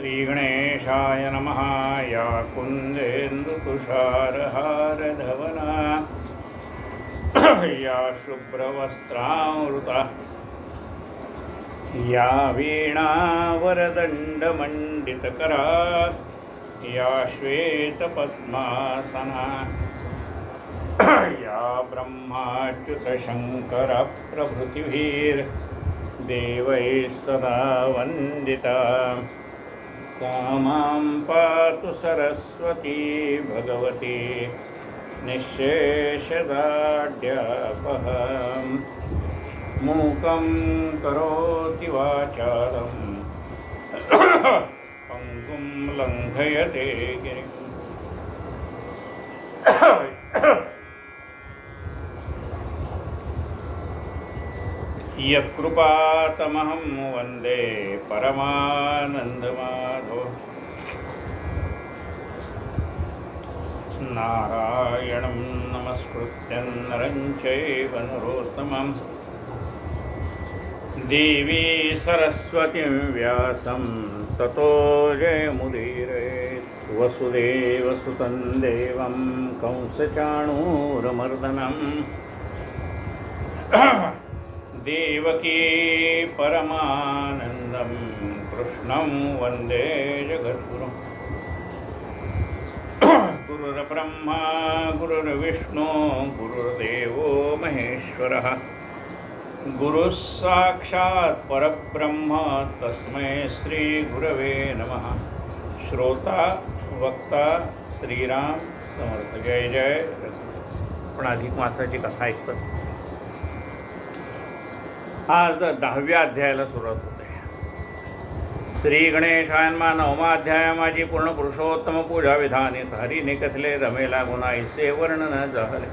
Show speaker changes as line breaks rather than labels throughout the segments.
श्रीगणेशाय नमः। या कुन्देन्दुतुषारहारधवना या शुभ्रवस्त्रावृता या वीणावरदण्डमण्डितकरा या श्वेतपद्मासना या ब्रह्माच्युतशङ्करप्रभृतिभिर्देवैः सदा वन्दिता सा मां पातु सरस्वती भगवती निःशेषदाढ्यापहम् मूकं करोति वाचालं पङ्गुं लङ्घयते गिरिं यत्कृपातमहं वन्दे परमानन्दमाधव। नारायणं नमस्कृत्यं नरं चैव नरोत्तमं देवी सरस्वतीं व्यासं ततो जयमुदीरयेत्। वसुदेवसुतं देवं कंसचाणूरमर्दनं देवकी परमानन्दं कृष्णं वन्दे जगद्गुरुं। गुरुर्ब्रह्मा गुरुर्विष्णु गुरुर्देवो महेश्वरः गुरुः साक्षात् परब्रह्म तस्मै श्री गुरवे नमः। श्रोता वक्ता श्रीराम समर्थ। जय जय। आपण अधिक मासाची कथा ऐकतो। आज 10व्या अध्यायाला सुरुवात होते। श्री गणेशायनमा 9वा अध्याय माझी पूर्ण पुरुषोत्तम पूजा विधानित हरिने कथले रमेला गुणाईसे वर्णन झाले।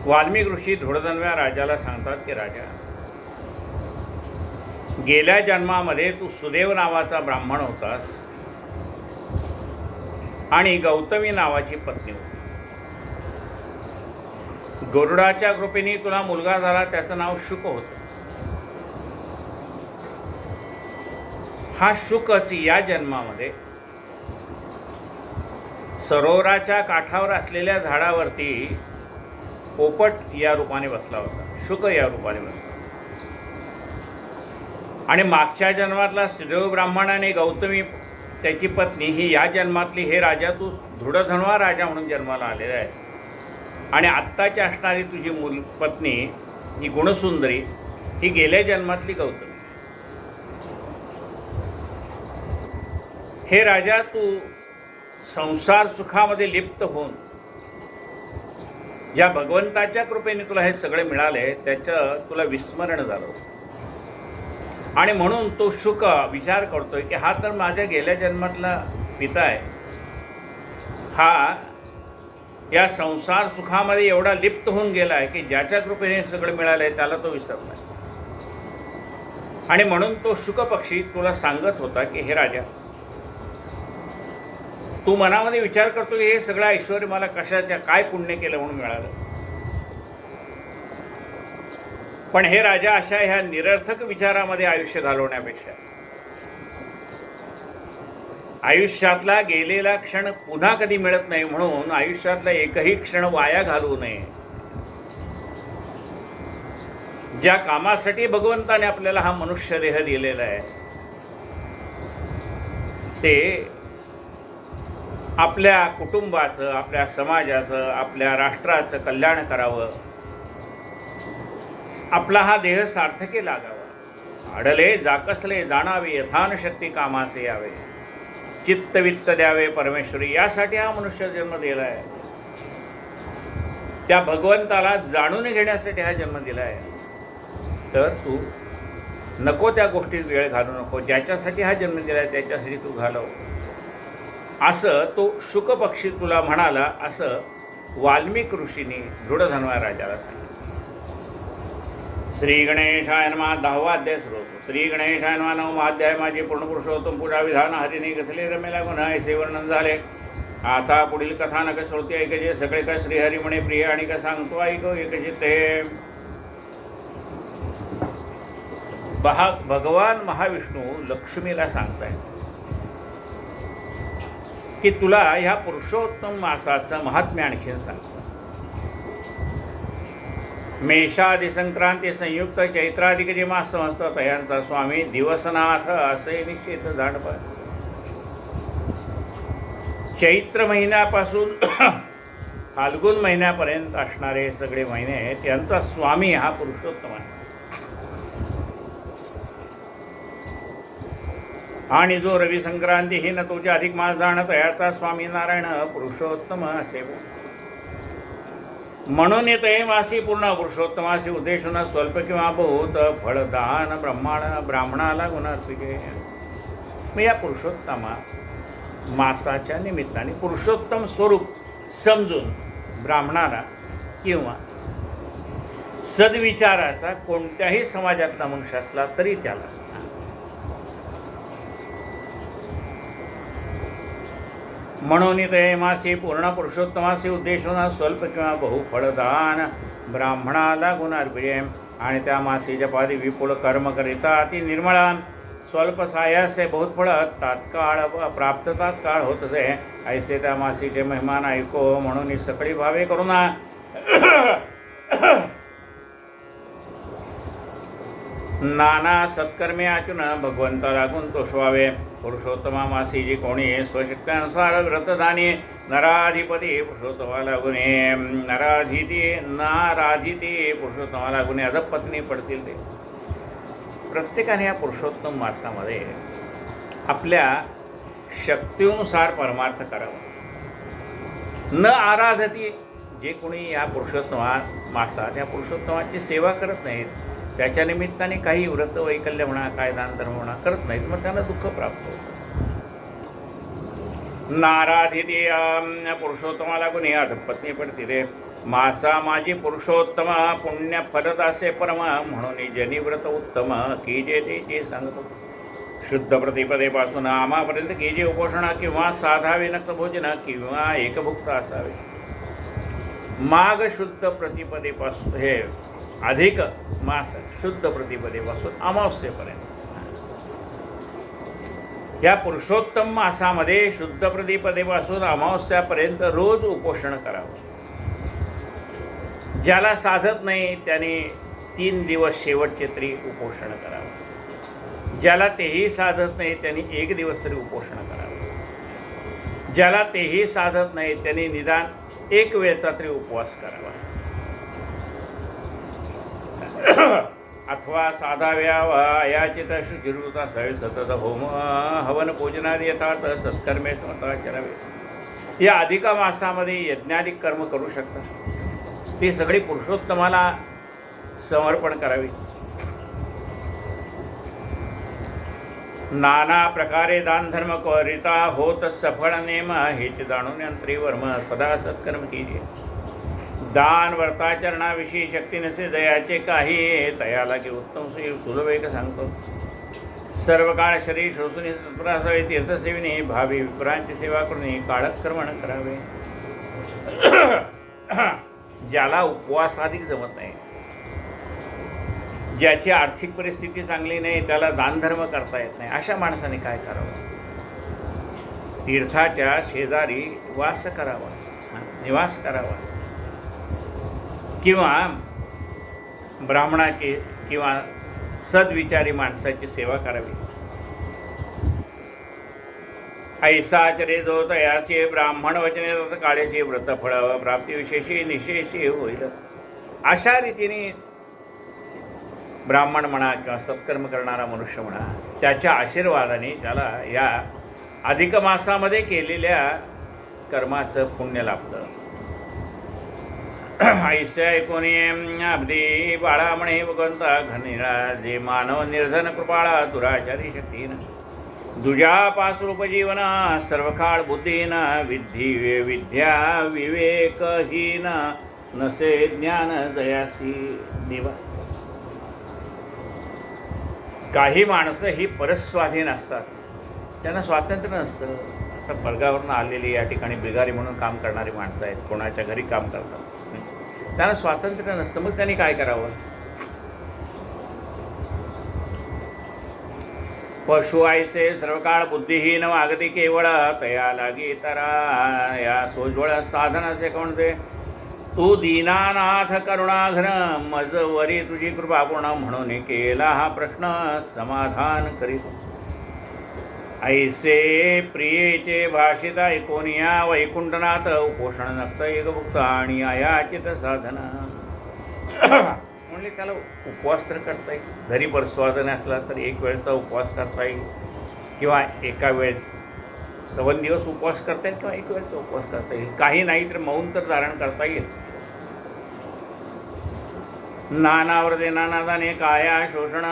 वाल्मिक ऋषी धुळधन्व्या राजाला सांगतात की राजा, गेल्या जन्मामध्ये तू सुदेव नावाचा ब्राह्मण होतास आणि गौतमी नावाची पत्नी होती। गरुडाच्या कृपेने तुला मुलगा झाला, त्याचं नाव शुक होतं। हा शुकच या जन्मामध्ये सरोवराच्या काठावर असलेल्या झाडावरती पोपट या रूपाने बसला होता, शुक या रूपाने बसला। आणि मागच्या जन्मातला सुदेव ब्राह्मण आणि गौतमी त्याची पत्नी ही या जन्मातली, हे राजा तू धुळधन्वा राजा म्हणून जन्माला आलेला आहेस। आणि आत्ताची असणारी तुझी पत्नी ही गुणसुंदरी ही गेल्या जन्मातली गौतमी। हे राजा, तू संसार सुखामध्ये लिप्त होऊन ज्या भगवंताच्या कृपेने तुला हे सगळे मिळाले त्याचं तुला विस्मरण झालं। आणि म्हणून तो शुक विचार करतोय की हा तर माझ्या गेल्या जन्मातला पिता आहे, हा या संसार सुखामध्ये एवढा लिप्त होऊन गेला आहे की ज्याच्या कृपेने हे सगळं मिळालं आहे त्याला तो विसरला। आणि म्हणून तो शुक पक्षी तुला सांगत होता की हे राजा, तू मनामध्ये विचार करतो की हे सगळं ऐश्वर्य मला कशाच्या काय पुण्य केलं म्हणून मिळालं। पण हे राजा, अशा ह्या निरर्थक विचारामध्ये आयुष्य घालवण्यापेक्षा आयुष्यातला गेलेला क्षण पुन्हा कधी मिळत नाही, म्हणून आयुष्यातला एकही क्षण वाया घालवू नये। ज्या कामासाठी भगवंताने आपल्याला हा मनुष्य देह दिलेला आहे ते आपल्या कुटुंबाचं, आपल्या समाजाचं, आपल्या राष्ट्राचं कल्याण करावं, आपला हा देह सार्थकी लागावा। अडले जाकसले जाणावे, यथानशक्ती कामासे यावे, चित्तवित्त द्यावे परमेश्वरी, यासाठी हा मनुष्य जन्म दिला आहे। त्या भगवंताला जाणून घेण्यासाठी हा जन्म दिला आहे। तर तू नको त्या गोष्टीत वेळ घालू नको, ज्याच्यासाठी हा जन्म दिला आहे त्याच्यासाठी तू घालव, असं तो शुक पक्षी तुला म्हणाला, असं वाल्मिक ऋषींनी धुळधन्वा राजाला सांगितलं। श्री गणेशाय नमः। 10वा अध्याय सुरू होतो। श्री गणेशाय नमः। 9वा अध्याय माझी पूर्ण पुरुषोत्तम पूजा विधान हरिने कथले रमेला गुण ऐसे वर्णन झाले। आता पुढील कथानक श्रोते ऐकजे, सगळे काय श्रीहरी म्हणे प्रिय आणि का सांगतो ऐक एकचित्ते। भगवान महाविष्णू लक्ष्मीला सांगतायत की तुला ह्या पुरुषोत्तम मासाचं महात्म्य आणखीन सांगतो. मेषादि संक्रांती संयुक्त चैत्राधिक जे मास समजतात यांचा स्वामी दिवसनाथ असे निश्चित जाणपा. चैत्र महिन्यापासून फाल्गुन महिन्यापर्यंत असणारे सगळे महिने त्यांचा स्वामी हा पुरुषोत्तम आहे. आणि जो रवी संक्रांती ही न तुझ्या अधिक मास जाणत याचा स्वामी नारायण पुरुषोत्तम असे. म्हणून येते मासी पूर्ण पुरुषोत्तमासी उद्देशून स्वल्प किंवा बहुत फळदान ब्राह्मणाला गुणार्पिके. मग या पुरुषोत्तमा मासाच्या निमित्ताने पुरुषोत्तम स्वरूप समजून ब्राह्मणाला किंवा सद्विचाराचा कोणत्याही समाजातला मनुष्य असला तरी त्याला म्हणून ते मासी पूर्ण पुरुषोत्तमासी उद्देशून स्वल्प किंवा बहु फळदान ब्राह्मणाला गुणार्पिते. आणि त्या मासी जपादी विपुल कर्म करिता ती निर्मळा स्वल्प सायासे बहुत फळ तात्काळ प्राप्त तात्काळ होत असे. ऐसे त्या मासीचे मेहमान ऐको म्हणून सकळी भावे करुणा नाना सत्कर्मे आचून भगवंता लागून तोषवावे. पुरुषोत्तमा मासी जी कोणी स्वशक्त्यानुसार व्रतदानी नराधिपती पुरुषोत्तमा लागुने नाराधिती पुरुषोत्तमा लागुने अधपत्नी पडतील ते. प्रत्येकाने या पुरुषोत्तम मासामध्ये आपल्या शक्तीनुसार परमार्थ करावा. न आराधती जे कोणी या पुरुषोत्तम मासात या पुरुषोत्तमाची सेवा करत नाहीत, त्याच्या निमित्ताने काही व्रत वैकल्य म्हणा काय दान धर्म म्हणा करत नाहीत, मग त्यांना दुःख प्राप्त होतं. नाराधिती पुरुषोत्तमाला गुणी अधपत्नी पडती रे. मासा माझी पुरुषोत्तम पुण्य फलत असे परम म्हणून जनिव्रत उत्तम की जे ते सांगतो. शुद्ध प्रतिपदेपासून आमापर्यंत की जे उपोषण किंवा साधावे नक्त भोजन किंवा एकभुक्त असावे. माघ शुद्ध प्रतिपदेपासून हे अधिक मास शुद्ध प्रतिपदेपासून अमावस्येपर्यंत या पुरुषोत्तम मासामध्ये शुद्ध प्रतिपदेपासून अमावस्यापर्यंत रोज उपोषण करावं. ज्याला साधत नाही त्याने 3 दिवस शेवटचे तरी उपोषण करावं. ज्याला तेही साधत नाही त्यांनी 1 दिवस तरी उपोषण करावं. ज्याला तेही साधत नाही त्यांनी निदान 1 वेळचा तरी उपवास करावा. अथवा साधाव्या याचित शुचिरुता सवे सतत होम हवन पूजनादी यथार्थ सत्कर्मे समताचरावे. या अधिका मासामध्ये यज्ञाधिक कर्म करू शकतात. ती सगळी पुरुषोत्तमाला समर्पण करावी. नाना प्रकारे दान धर्म करिता होत सफळ नेम हेच जाणून यंत्रीवर्म सदा सत्कर्म कीजिए. दान व्रताचरणाविषयी शक्ती नसे दयाचे काही तयाला की उत्तम सुलभ एक सांगतो. सर्व काळ शरीर शोषून तत्पर असावे. तीर्थसेविनी भावी विप्रांची सेवा करून काळक्रमण करावे. ज्याला उपवास अधिक जमत नाही, ज्याची आर्थिक परिस्थिती चांगली नाही, त्याला दानधर्म करता येत नाही, अशा माणसाने काय करावं? तीर्थाच्या शेजारी वास करावा, निवास करावा, किंवा ब्राह्मणाची किंवा सद्विचारी माणसाची सेवा करावी. ऐसा चरे जो तयासी ब्राह्मण वचने काळेचे व्रत फळ प्राप्तिविशेषी निशेषी होईल. अशा रीतीने ब्राह्मण म्हणा किंवा सत्कर्म करणारा मनुष्य म्हणा, त्याच्या आशीर्वादाने त्याला या अधिक मासामध्ये केलेल्या कर्माचं पुण्य लाभतं. ऐसे ऐकोनी अगदी बाळा म्हणे भगवंता घनिळा जे मानव निर्धन कृपाळा दुराचारी शक्तीन दुजापासूप जीवन सर्व काळ बुद्धीन विद्धी विद्या विवेकहीन नसे ज्ञान दयासी निवा. काही माणसं ही परस्वाधीन असतात, त्यांना स्वातंत्र्य नसतं. आता परगावरून आलेली या ठिकाणी बिगारी म्हणून काम करणारी माणसं आहेत, कोणाच्या घरी काम करतात, त्यांना स्वातंत्र्य नसतं. मग त्यांनी काय करावं? पशु ऐसे सर्वकाळ बुद्धिहीन वागती केवळ तया लागी तरा या सोज्वळ साधन असे कोणते तू दीनानाथ करुणाघन मज वरी तुझी कृपा पूर्ण म्हणून केला हा प्रश्न समाधान करीत ऐसे प्रियेचे भाषित ऐकोनिया वैकुंठनाथ उपोषण नक्त एकभुक्त आणि अयाचित साधना म्हणजे त्याला उपवास तर करता येईल घरी परस्वादन असला तर एक वेळचा उपवास करता येईल किंवा एका वेळ 7 दिवस उपवास करता येईल किंवा एक वेळचा उपवास करता येईल काही नाही तर मौन तर धारण करता येईल नानावर्ते नानादाने काया शोषण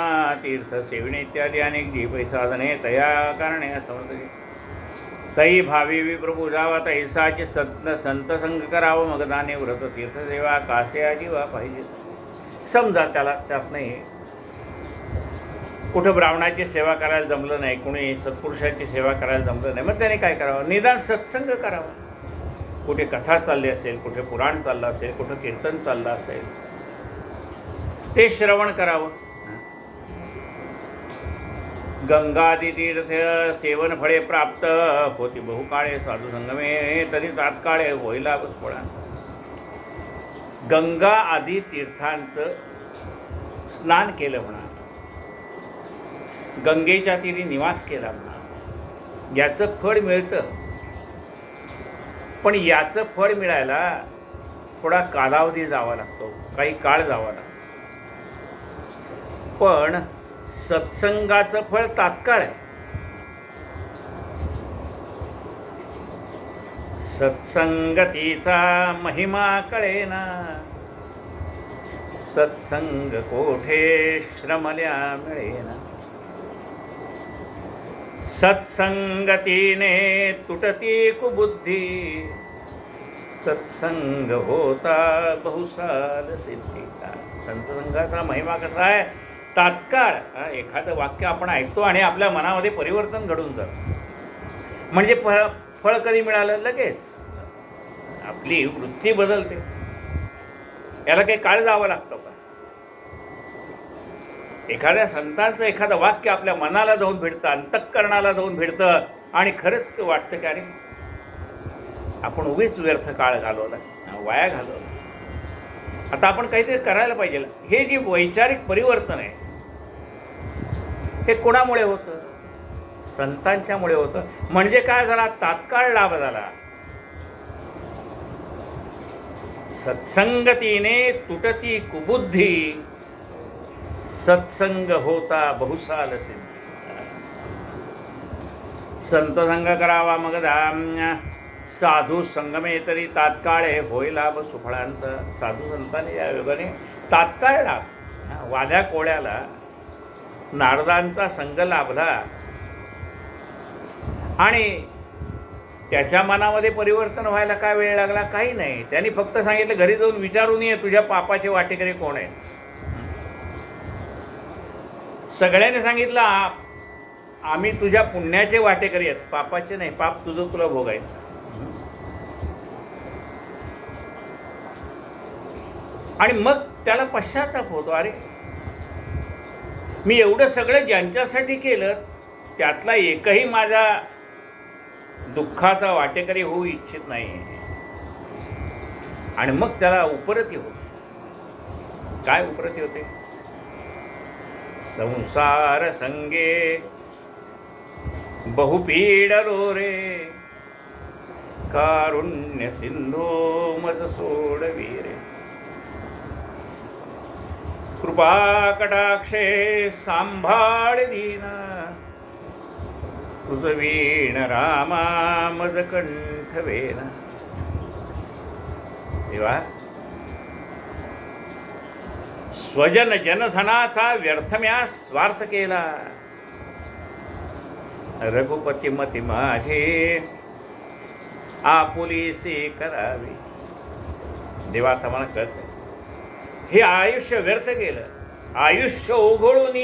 तीर्थ सेवने इत्यादी अनेक जीव साधने तया कारणे समर्थ तई भावी विप्रपूजावा तैसाचे संत संग करावं मग दाने व्रत तीर्थसेवा कासे आजीवा पाहिजे समजा त्याला त्यात नाही कुठं ब्राह्मणाची सेवा करायला जमलं नाही कुणी सत्पुरुषाची सेवा करायला जमलं नाही मग त्याने काय करावं निदान सत्संग करावा कुठे कथा चालली असेल कुठे पुराण चाललं असेल कुठं कीर्तन चाललं असेल ते श्रवण करावं गंगादी तीर्थ सेवन फळे प्राप्त होती बहुकाळे साधू संगमे तरी तात्काळे होईला फळा गंगा आदी तीर्थांचं स्नान केलं म्हणा गंगेच्या तीरी निवास केला म्हणा याचं फळ मिळतं पण याचं फळ मिळायला थोडा कालावधी जावा लागतो काही काळ जावा लागतो पण सत्संगाचं फळ तात्काळ आहे सत्संगतीचा महिमा कळेना सत्संग कोठे श्रमल्या मिळेना सत्संगतीने तुटती कुबुद्धी सत्संग होता बहुसाल सिद्धीचा संतसंगाचा महिमा कसा आहे तात्काळ एखादं वाक्य आपण ऐकतो आणि आपल्या मनामध्ये परिवर्तन घडून जातं म्हणजे फळ कधी मिळालं लगेच आपली वृत्ती बदलते याला काही काळ जावं लागतं का एखाद्या संतांचं एखादं वाक्य आपल्या मनाला जाऊन भिडतं अंतःकरणाला जाऊन भिडतं आणि खरंच वाटतं की अरे आपण उगीच व्यर्थ काळ घालवला वाया घालवला आता आपण काहीतरी करायला पाहिजे हे जे वैचारिक परिवर्तन आहे हे कोणामुळे होतं संतांच्यामुळे होतं म्हणजे काय झाला तात्काळ लाभ झाला सत्संगतीने तुटती कुबुद्धी सत्संग होता बहुसाल सिद्धी संत संग करावा मग साधू संगमे तरी तात्काळ होय लाभ सुफळांचा साधू संतांनी या योगाने तात्काळ लाभ वाद्या कोळ्याला नारदांचा संग लाभला आणि त्याच्या मनामध्ये परिवर्तन व्हायला काय वेळ लागला काही नाही त्यांनी फक्त सांगितलं घरी जाऊन विचारून ये तुझ्या पापाचे वाटेकरी कोण आहे सगळ्यांनी सांगितलं आम्ही तुझ्या पुण्याचे वाटेकरी आहेत पापाचे नाही पाप तुझं तुला भोगायचं आणि मग त्याला पश्चाताप होतो अरे मी एवढं सगळं ज्यांच्यासाठी केलं त्यातला एकही माझा दुःखाचा वाटेकरी होऊ इच्छित नाही आणि मग त्याला उपरती होते काय उपरती होते संसार संगे बहुपीडलो रे कारुण्य सिंधू मज सोडवीरे कृपा कटाक्षे सांभाळ दीना तुझवीण रामा मज कंठवेना देवा स्वजन जनधनाचा व्यर्थम्या स्वार्थ केला रघुपती मती माझे आपुलीसी करावी देवा आता मला कळत हे आयुष्य व्यर्थ गेलं आयुष्य ओघळून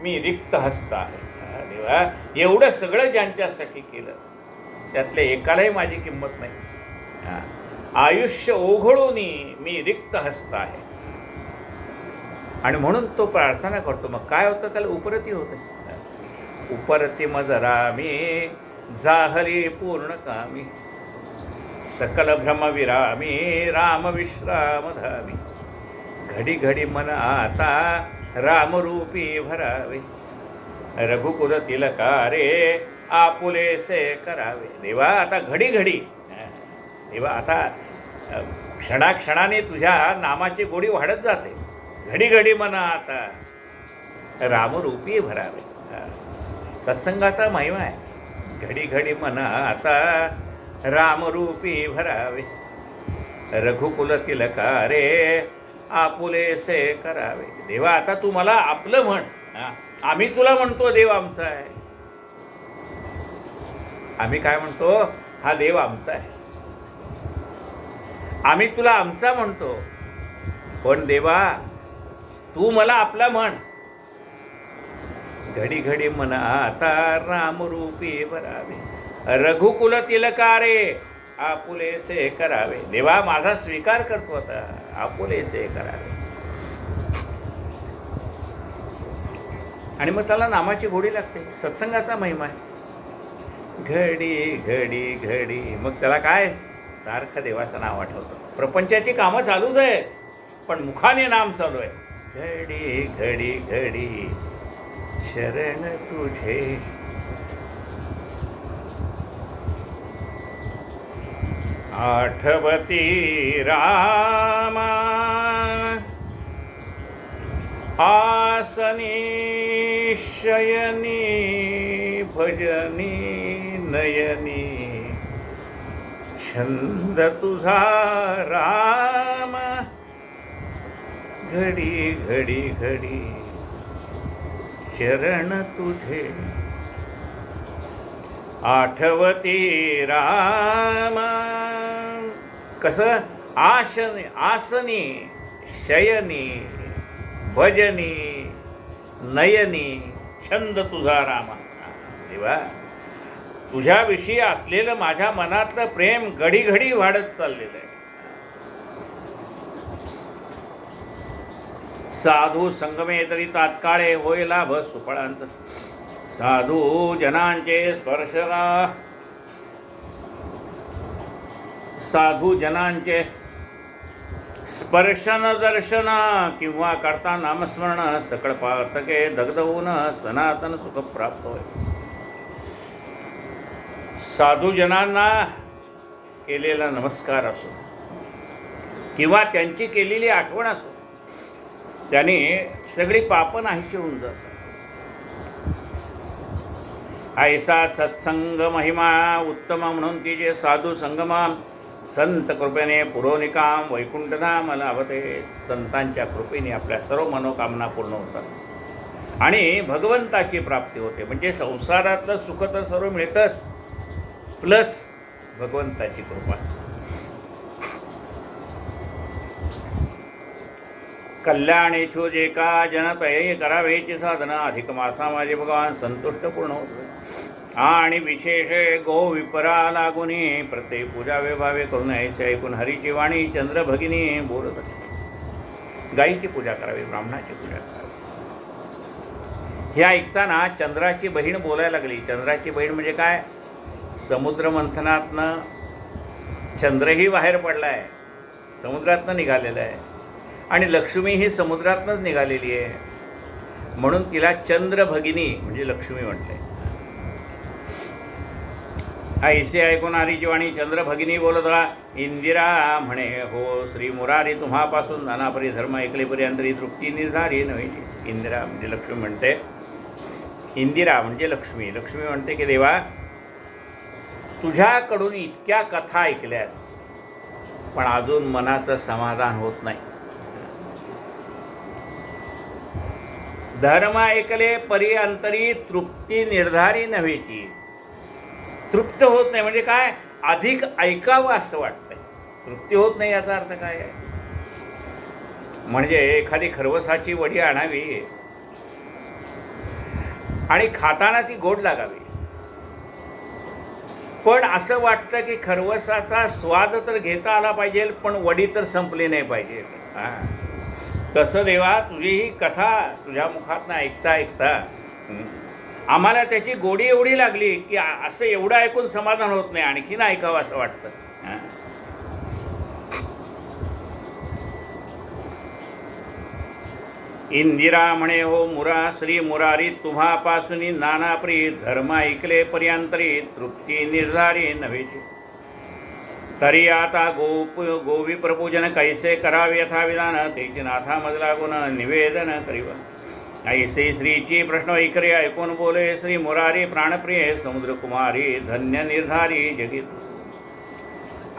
मी रिक्त हस्त आहे देवा एवढं सगळं ज्यांच्यासाठी केलं त्यातल्या एकालाही माझी किंमत नाही आयुष्य ओघळून मी रिक्त हस्त आहे आणि म्हणून तो प्रार्थना करतो मग काय होतं त्याला उपरती होते उपरती मजरामी जाहली पूर्ण कामी सकल भ्रमविरामी राम विश्राम धामी घडी घडी मन आता रामरूपी भरावे रघुकुल तिलकारे आपुलेसे करावे. देवा आता घडी घडी देवा आता क्षणाक्षणाने तुझ्या नामाची गोडी वाढत जाते. घडी घडी मन आता रामरूपी भरावे. सत्संगाचा महिमा आहे. घडी घडी मन आता रामरूपी भरावे रघुकुल तिलकारे आपुलेसे करावे. देवा आता तू मला आपलं म्हण. आम्ही तुला म्हणतो देव आमचा आहे. आम्ही काय म्हणतो? हा देव आमचा आहे. आम्ही तुला आमचा म्हणतो, पण देवा तू मला आपला म्हण. घडी घडी मन आता रामरूपी भरावे रघुकुल तिलकारे आपुलेसे करावे. देवा माझा स्वीकार करतो आता, आपुलेसे करावे. आणि मग त्याला नामाची गोडी लागते. सत्संगाचा महिमा आहे. घडी घडी घडी मग त्याला काय सारखं देवाचं नाव आठवतं. प्रपंचाची कामं चालूच आहे, पण मुखाने नाम चालू आहे. घडी घडी घडी शरण तुझे आठवती रामा आसनी शयनी भजनी नयनी छंद तुझा राम घडी घडी घडी शरण तुझे आठवती राम. कसं? आसनी शयनी भजनी नयनी छंद तुझा रामा. देवा तुझ्याविषयी असलेलं माझ्या मनातलं प्रेम घडी घडी वाढत चाललेलं आहे. साधू संगमे तरी तात्काळे होय लाभ सुफळांत साधू जनांचे स्पर्शना साधू जनांचे स्पर्शन दर्शन किंवा करता नामस्मरण सकळ पातके दग्ध होऊन सनातन सुख प्राप्त होय. साधूजनांना केलेला नमस्कार असो किंवा त्यांची केलेली आठवण असो, त्याने सगळी पापं नाहीशी होऊन जातात. ऐसा सत्संग महिमा उत्तम म्हणून की जे साधू संगमा संत कृपेने पुरोनिकाम वैकुंठधाम लाभते. संतांच्या कृपेने आपल्या सर्व मनोकामना पूर्ण होतात आणि भगवंताची प्राप्ती होते. म्हणजे संसारातलं सुख तर सर्व मिळतंच, प्लस भगवंताची कृपा. कल्याणेचो जे का जनतये करावेची साधना अधिक मासा माझे भगवान संतुष्ट पूर्ण होतो. आणि विशेष गो विपरा लागुनी प्रत्येक पूजा विभावे करून ऐसे ऐकून हरीची वाणी चंद्र भगिनी बोलत असते. गायीची पूजा करावी, ब्राह्मणाची पूजा करावी. हे ऐकताना चंद्राची बहीण बोलायला लागली. चंद्राची बहीण म्हणजे काय? समुद्र मंथनातनं चंद्रही बाहेर पडला आहे, समुद्रातनं निघालेला आहे, आणि लक्ष्मी ही समुद्रातनंच निघालेली आहे. म्हणून तिला चंद्र भगिनी म्हणजे लक्ष्मी म्हटले. ऐसे ऐकून हरीची वाणी चंद्र भगिनी बोलत राहा. इंदिरा म्हणे हो श्री मुरारी तुम्हापासून नानापरी धर्म ऐकलेपर्यंतरी तृप्ती निर्धारी नव्हे. इंदिरा म्हणजे लक्ष्मी म्हणते. इंदिरा म्हणजे लक्ष्मी. लक्ष्मी म्हणते की देवा तुझ्याकडून इतक्या कथा ऐकल्यात, पण अजून मनाचं समाधान होत नाही. धर्म ऐकले परी अंतरी तृप्ती निर्धारी नव्हेची. तृप्त होत नाही म्हणजे काय? अधिक ऐकावं असं वाटतंय. तृप्ती होत नाही याचा अर्थ काय आहे? म्हणजे एखादी खरवसाची वडी आणावी आणि खाताना ती गोड लागावी, पण असं वाटतं की खरवसाचा स्वाद तर घेता आला पाहिजे, पण वडी तर संपली नाही पाहिजे. तसं देवा तुझी ही कथा तुझ्या मुखातनं ऐकता ऐकता आम्हाला त्याची गोडी एवढी लागली की असं एवढं ऐकून समाधान होत नाही, आणखीन ऐकावं असं वाटतं. इंदिरा म्हणे हो मुरा श्री मुरारी तुम्हापासून नाना प्रिय धर्म ऐकले पर्यांतरी तृप्ती निर्धारी नव्हेची. तरी आता गोवी प्रपूजन कैसे करावे यथाविधान तेची नाथा मजला गुण निवेदन करीव. ऐसे श्रीची प्रश्न ऐकरे ऐकून बोले श्री मुरारी प्राणप्रिय समुद्रकुमारी धन्य निर्धारी जगित.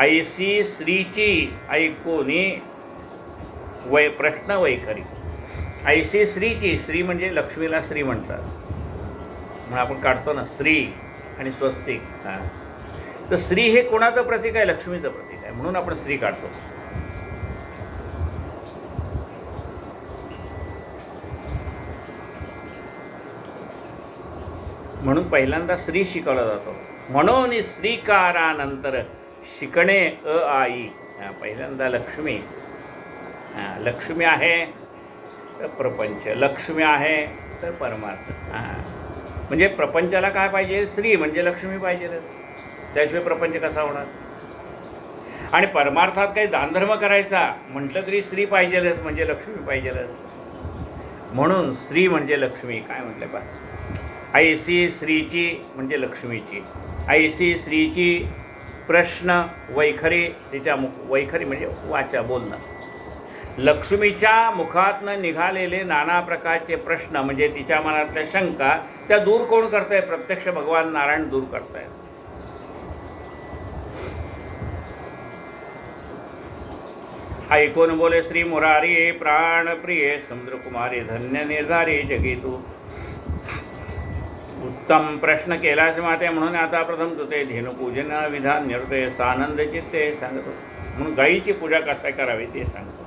ऐसी श्रीची ऐकून प्रश्न वैखरी. ऐसी श्रीची, श्री म्हणजे लक्ष्मीला श्री म्हणतात म्हणून आपण काढतो ना श्री आणि स्वस्तिक. तर श्री हे कोणाचं प्रतीक आहे? लक्ष्मीचं प्रतीक आहे, म्हणून आपण श्री काढतो. म्हणून पहिल्यांदा श्री शिकवला जातो. म्हणून श्रीकारानंतर शिकणे आई. पहिल्यांदा लक्ष्मी. लक्ष्मी आहे तर प्रपंच, लक्ष्मी आहे तर परमार्थ. म्हणजे प्रपंचाला काय पाहिजे? श्री म्हणजे लक्ष्मी पाहिजेच, त्याशिवाय प्रपंच कसा होणार? आणि परमार्थात काही दानधर्म करायचा म्हटलं तरी श्री पाहिजेलच, म्हणजे लक्ष्मी पाहिजेलच. म्हणून श्री म्हणजे लक्ष्मी. काय म्हटलं बा? ऐसी श्रीची म्हणजे लक्ष्मीची. ऐसी श्रीची प्रश्न वैखरी. तिच्या वैखरी म्हणजे वाचा, बोलणं. लक्ष्मीच्या मुखातनं निघालेले नाना प्रकारचे प्रश्न म्हणजे तिच्या मनातल्या शंका, त्या दूर कोण करताय? प्रत्यक्ष भगवान नारायण दूर करतायत. ऐकून बोले श्री मुरारी प्राणप्रिय समुद्रकुमारी धन्य निर्धारी जगितू. उत्तम प्रश्न केलास माते म्हणून आता प्रथम तुझे धेनुपूजन विधान निर्दय सानंद चित्ते सांगतो. म्हणून गायीची पूजा कसा करावी ते सांगतो.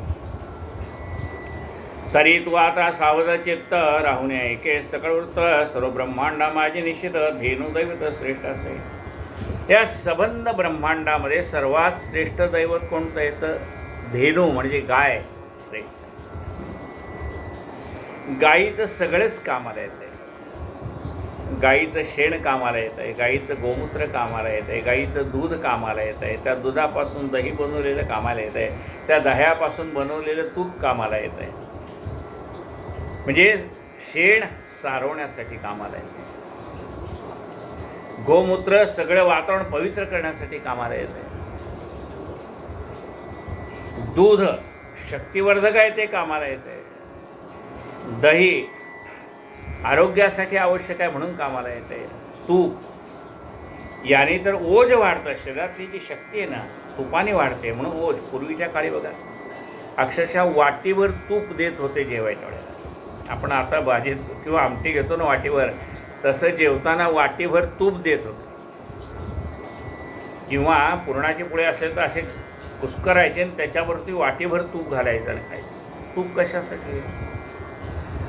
तरी तू आता सावध चित्त राहून ऐके सकळ वृत्त सर्व ब्रह्मांडा माझे निश्चित धेनु दैवत श्रेष्ठ असे. या सबंध ब्रह्मांडामध्ये सर्वात श्रेष्ठ दैवत कोणतं येतं? धेनू म्हणजे गाय. गायीचं सगळंच कामाला येतं. गायीचं शेण कामाला येतं आहे, गायीचं गोमूत्र कामाला येतं आहे, गायीचं दूध कामाला येतं आहे, त्या दुधापासून दही बनवलेलं कामाला येतं आहे, त्या दह्यापासून बनवलेलं तूप कामाला येतं आहे. म्हणजे शेण सारवण्यासाठी कामाला येतं. गोमूत्र सगळं वातावरण पवित्र करण्यासाठी कामाला येतं. दूध शक्तिवर्धक आहे ते कामाला येते. दही आरोग्यासाठी आवश्यक आहे म्हणून कामाला येते. तूप याने तर ओज वाढतं. शरीरातली जी शक्ती आहे ना तुपाने वाढते म्हणून ओज. पूर्वीच्या काळी बघा अक्षरशः वाटीभर तूप देत होते जेवायच्या वेळेला. आपण आता भाजीत किंवा आमटी घेतो ना वाटीभर, तसं जेवताना वाटीभर तूप देत होते. किंवा पुरणाचे पोळे असेल तर असे कुस्करायचे आणि त्याच्यावरती वाटीभर तूप घालायचं आणि खायचं. तूप कशासाठी?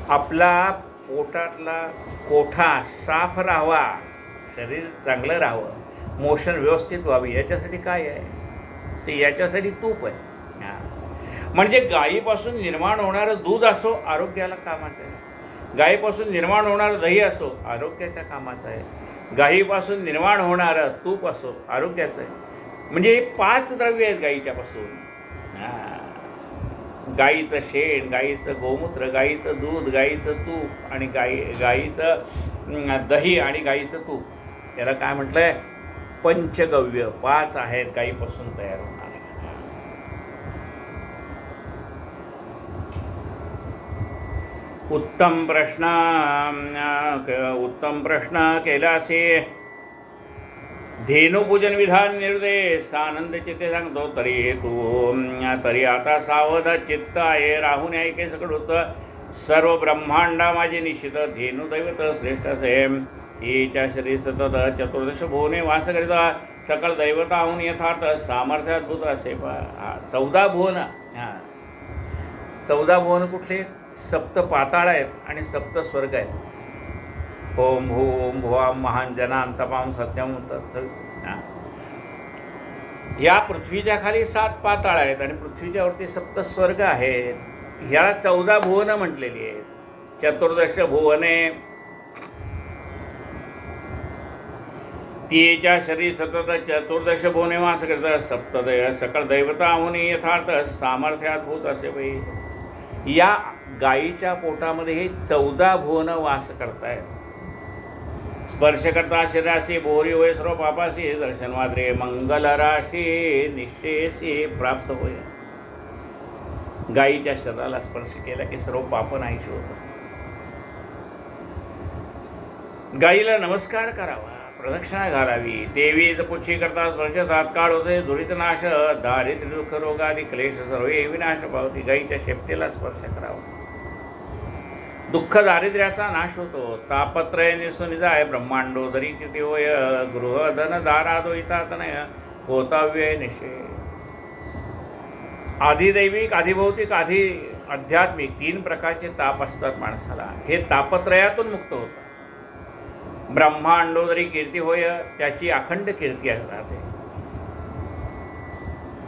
आपला पोटातला कोठा साफ राहावा, शरीर चांगलं राहावं, मोशन व्यवस्थित व्हावी, याच्यासाठी काय आहे? ते याच्यासाठी तूप आहे. म्हणजे गायीपासून निर्माण होणारं दूध असो आरोग्याला कामाचं आहे. गायीपासून निर्माण होणारं दही असो आरोग्याच्या कामाचं आहे. गायीपासून निर्माण होणारं तूप असो आरोग्याचं आहे. म्हणजे हे 5 द्रव्य आहेत गायीच्यापासून. गायीचं शेण, गायीचं गोमूत्र, गायीचं दूध, गायीचं तूप आणि गायीचं दही आणि गायीचं तूप. याला काय म्हटलं आहे? पंचगव्य. 5 आहेत गायीपासून तयार होणारे. उत्तम प्रश्न केलासे धेनुपूजन विधान निर्देश आनंद चित्ते सांगतो. तरी आता सावध चित्त आहे राहून ऐके सकळ होतं सर्व ब्रह्मांडा माझे निश्चित धेनु दैवत श्रेष्ठ असे. हिच्या शरीर सतत चतुर्दश भुवने वास करिता सकळ दैवताहून यथार्थ सामर्थ्याद्भुत असे. 14 भुवन. 14 भुवन कुठले? 7 पाताळ आहेत आणि 7 स्वर्ग आहेत. ओम भूम भुवाम महान जनाम तपाम सत्यम तत्सत. या पृथ्वीच्या खाली 7 पाताळ आहेत आणि पृथ्वीच्या वरती 7 स्वर्ग आहेत. ह्याला 14 भुवनं म्हटलेली आहेत. चतुर्दश भुवने तिच्या शरीर सतत चतुर्दश भुवने वास करत सप्तदय सकळ दैवताहुनी यथार्थ सामर्थ्याद्भूत असे बाई. या गायीच्या पोटामध्ये हे 14 भुवन वास करतायत. स्पर्श करता शरीराशी बोरी होय सर्व पापाशी दर्शन मात्रे मंगल राशी निश्चयसी प्राप्त होय. गायीच्या शरीराला स्पर्श केला की सर्व पाप नाहीशी होतं. गायीला नमस्कार करावा, प्रदक्षिणा घालावी. देवी पुच्छी करता स्पर्श तात्काळ होते दुरित नाश दारिद्र्य दुःख रोगादी क्लेश सर्व विनाश पावती. गायीच्या शेपटीला स्पर्श करावा, दुःख दारिद्र्याचा नाश होतो. तापत्रय निसून जाय ब्रह्मांडो दरी किती होय गृह धन दारादो इतातनय होताव्य निश्चय. आधिदैविक आधिभौतिक आधी आध्यात्मिक 3 प्रकारचे ताप असतात माणसाला. हे तापत्रयातून मुक्त होतात. ब्रह्मांडो जरी कीर्ती होय त्याची अखंड कीर्ती राहते.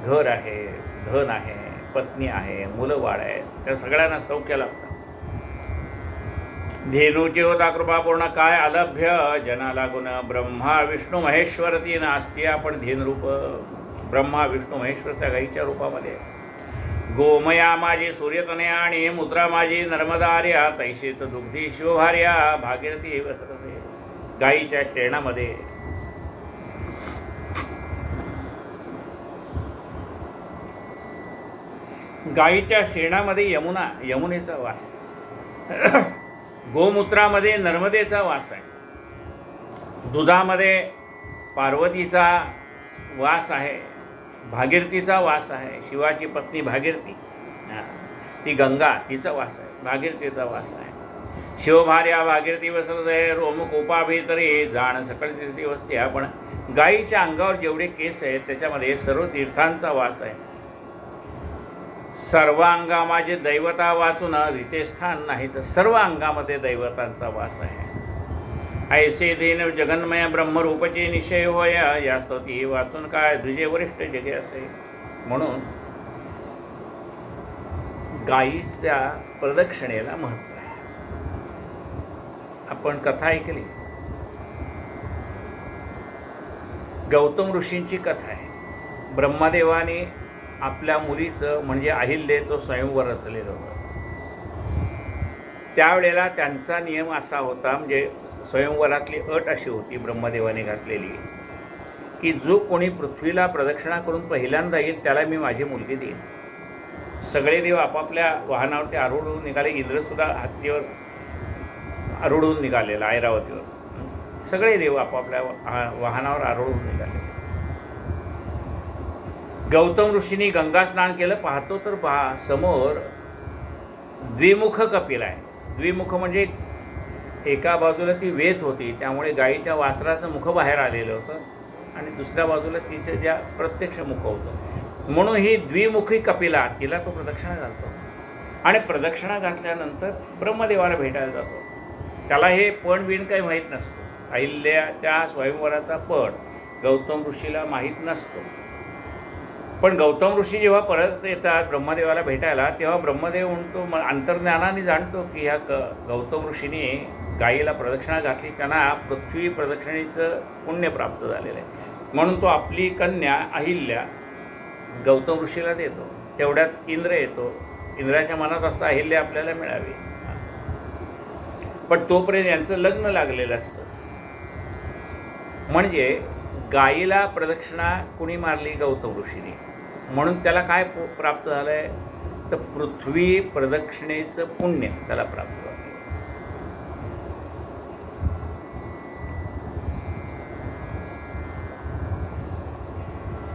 घर आहे, धन आहे, पत्नी आहे, मुलं बाळ आहे, त्या सगळ्यांना सौख्य लागतं. धेनूची होता कृपा पूर्ण काय अलभ्य जना लागून ब्रह्मा विष्णू महेश्वर 3 असती. आपण धेनरूप ब्रह्मा विष्णू महेश्वर त्या गाईच्या रूपामध्ये. गोमया माझी सूर्यतनया आणि मुद्रा माझी नर्मदार्या तैशीत दुग्धी शिवभार्या भागीरथी वसरते. गाईच्या शेणामध्ये यमुनेचा वास आहे. गोमूत्रामध्ये नर्मदेचा वास आहे. दुधामध्ये पार्वतीचा वास आहे, भागीरथीचा वास आहे. शिवाची पत्नी भागीरथी, ती गंगा, तिचा वास आहे. भागीरथीचा वास आहे. शिवभार्या भागीरथी वसत आहे. रोमकोपाभितरी जाण सकळ तीर्थी वसते. आपण गायीच्या अंगावर जेवढे केस आहेत त्याच्यामध्ये सर्व तीर्थांचा वास आहे. सर्व अंगा माझे दैवता वाचून रितेस्थान नाही तर सर्व अंगामध्ये दैवतांचा वास आहे. ऐसे देन जगन्मय ब्रह्मरूपचे निश्चय होय या स्तुती वाचून काय तुझे वरिष्ठ जगे असे. म्हणून गायीच्या प्रदक्षिणेला महत्त्व आहे. आपण कथा ऐकली, गौतम ऋषींची कथा आहे. ब्रह्मदेवाने आपल्या मुलीचं म्हणजे अहिल्याचं स्वयंवर रचलेलं होतं. त्यावेळेला त्यांचा नियम असा होता, म्हणजे स्वयंवरातली अट अशी होती ब्रह्मदेवाने घातलेली, की जो कोणी पृथ्वीला प्रदक्षिणा करून पहिल्यांदा येईल त्याला मी माझी मुलगी देईन. सगळे देव आपापल्या वाहनावरती आरूढ निघाले. इंद्रसुद्धा हत्तीवर आरूढून निघालेला ऐरावतीवर. सगळे देव आपापल्या वाहनावर आरूढून निघाले. गौतम ऋषींनी गंगा स्नान केलं. पाहतो तर समोर द्विमुख कपिल आहे. द्विमुख म्हणजे एका बाजूला ती वेत होती, त्यामुळे गायीच्या वासराचं मुख बाहेर आलेलं होतं आणि दुसऱ्या बाजूला तिचं ज्या प्रत्यक्ष मुख होतं. म्हणून ही द्विमुखी कपिला, तिला तो प्रदक्षिणा घालतो. आणि प्रदक्षिणा घातल्यानंतर ब्रह्मदेवाला भेटायला जातो. त्याला हे पण बिण काही माहीत नसतो. अहिल्याच्या स्वयंवराचा पण गौतम ऋषीला माहीत नसतो. पण गौतम ऋषी जेव्हा परत येतात ब्रह्मदेवाला भेटायला, तेव्हा ब्रह्मदेव म्हणतो, अंतर्ज्ञानाने जाणतो की ह्या गौतम ऋषीने गायीला प्रदक्षिणा घातली, त्यांना पृथ्वी प्रदक्षिणेचं पुण्य प्राप्त झालेलं आहे. म्हणून तो आपली कन्या अहिल्या गौतम ऋषीला देतो. तेवढ्यात इंद्र येतो. इंद्राच्या मनात असतं अहिल्या आपल्याला मिळावी, पण तोपर्यंत यांचं लग्न लागलेलं असतं. म्हणजे गायीला प्रदक्षिणा कुणी मारली? गौतम ऋषीने. म्हणून त्याला काय प्राप्त झालं आहे तर पृथ्वी प्रदक्षिणेचं पुण्य त्याला प्राप्त झालं.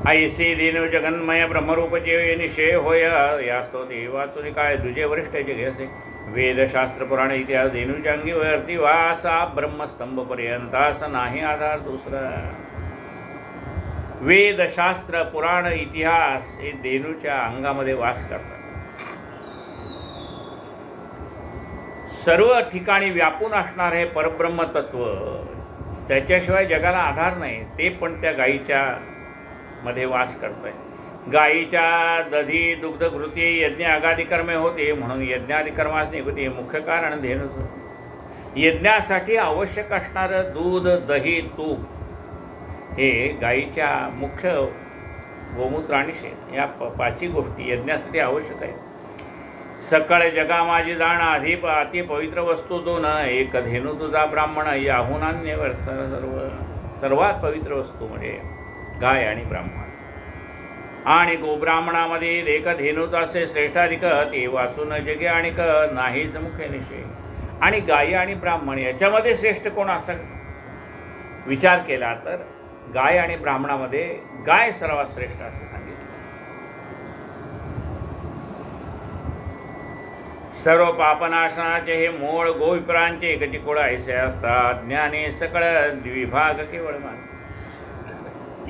ऐसे देव जगन्मय ब्रह्मरूपचे निश्चय होय या स्तोती वाचून काय तुझे वरिष्ठ जगे असे. वेदशास्त्र पुराण इतिहास धेनूच्या अंगीवरती वासा ब्रह्मस्तंभ पर्यंत असं नाही आधार दुसरा. वेदशास्त्र पुराण इतिहास हे धेनूच्या अंगामध्ये वास करतात. सर्व ठिकाणी व्यापून असणार हे परब्रह्म तत्व, त्याच्याशिवाय जगाला आधार नाही, ते पण त्या गायीच्या मध्ये वास करतोय. गायीच्या दधी दुग्धघृती यज्ञ आगादी कर्मे होते, म्हणून यज्ञादी कर्मास निगुती मुख्य कारण धेनूचं. यज्ञासाठी आवश्यक असणारं दूध, दही, तूप हे गायीच्या मुख्य गोमूत्र आणि शेण या पाचही गोष्टी यज्ञासाठी आवश्यक आहेत. सकळ जगा माझी जाण अति पवित्र वस्तू दोन, एक धेनू तुझा ब्राह्मण याहुनान्य सर्वात पवित्र वस्तू म्हणजे गाय आणि ब्राह्मण. आणि गोब्राह्मणामध्ये एक धेनूत असे श्रेष्ठाधिक ते वाचून जगे आणि नाहीच मुख्य निश्चय. आणि गायी आणि ब्राह्मण याच्यामध्ये श्रेष्ठ कोण असा विचार केला तर गाय आणि ब्राह्मणामध्ये गाय सर्वात श्रेष्ठ असं सांगितलं. सर्व पापनाशनाचे हे मूळ गोविप्रांचे एकची कुळ ऐसे असतात. ज्ञाने सकळ द्विभाग केवळ मान.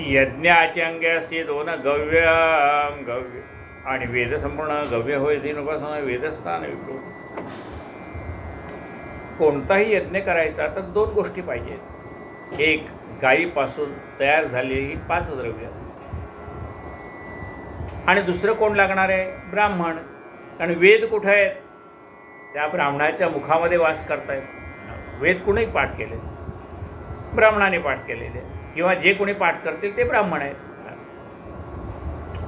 यज्ञाचे अंगे असे दोन, गव्य गव्य आणि वेद संपूर्ण. गव्य होय तीन उपासना वेदस्थान विप्रो. कोणताही यज्ञ करायचा तर दोन गोष्टी पाहिजेत. एक गायीपासून तयार झालेली 5 द्रव्य आणि दुसरं कोण लागणार आहे? ब्राह्मण. कारण वेद कुठे आहेत? त्या ब्राह्मणाच्या मुखामध्ये वास करतायत. वेद कुणी पाठ केले? ब्राह्मणाने पाठ केलेले, किंवा जे कोणी पाठ करतील ते ब्राह्मण आहेत.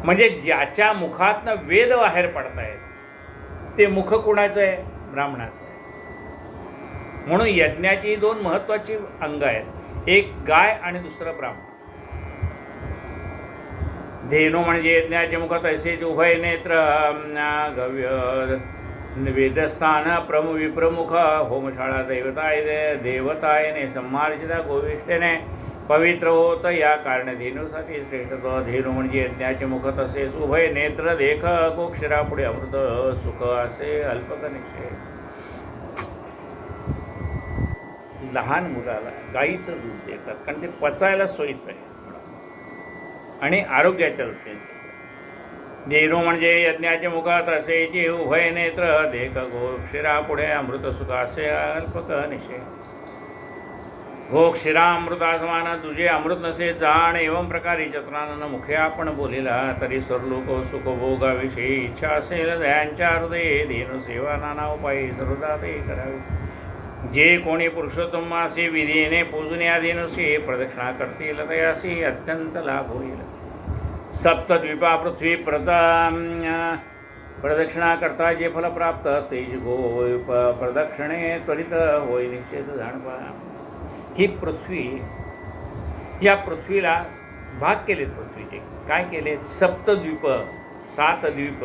म्हणजे ज्याच्या मुखातनं वेद बाहेर पडतायत ते मुख कुणाचं आहे? ब्राह्मणाचं आहे. म्हणून यज्ञाची 2 महत्त्वाची अंग आहेत, एक गाय आणि दुसरं ब्राह्मण. धेनू म्हणजे यज्ञाचे मुखात असेच उभय नेत्र गव्य वेदस्थान विप्रमुख. होमशाळा देवतायने संमार्जिता गोविष्ठेने पवित्र होत या कारण धेनूसाठी श्रेष्ठत्व. धेनू म्हणजे यज्ञाचे मुखात असेच उभय नेत्र देख गोक्षरा पुढे अमृत सुख असे अल्पक निश्चय. लहान मुलाला गाईचं दूध देतात कारण ते पचायला सोयीचं आहे आणि आरोग्याच्या दृष्टीने. धेनू म्हणजे यज्ञाचे मुखात असेची उभय नेत्र देख गोक्षीरा पुढे अमृत सुख असे अल्पक निश्चय. गोक्षीरामृता समान तुझे अमृत नसे जाण. एवं प्रकारे चतुरानन मुखे आपण बोलिला तरी स्वर्लोक सुखभोगाविषयी इच्छा असेल दयांच्या हृदये. धेनू सेवा नाना उपायी सर्वदा ते करावे. जे कोणी पुरुषोत्तमासी विधीने पूजून या धेनूसी प्रदक्षिणा करतील तयासी अत्यंत लाभ होईल. सप्तद्वीपा पृथ्वी प्रदक्षिणा करता जे फल प्राप्त तेज गो प्रदक्षिणे त्वरित होय निश्चित जाणवा. ही पृथ्वी, या पृथ्वीला भाग केलेत. पृथ्वीचे काय केले? सप्तद्वीप, 7 द्वीप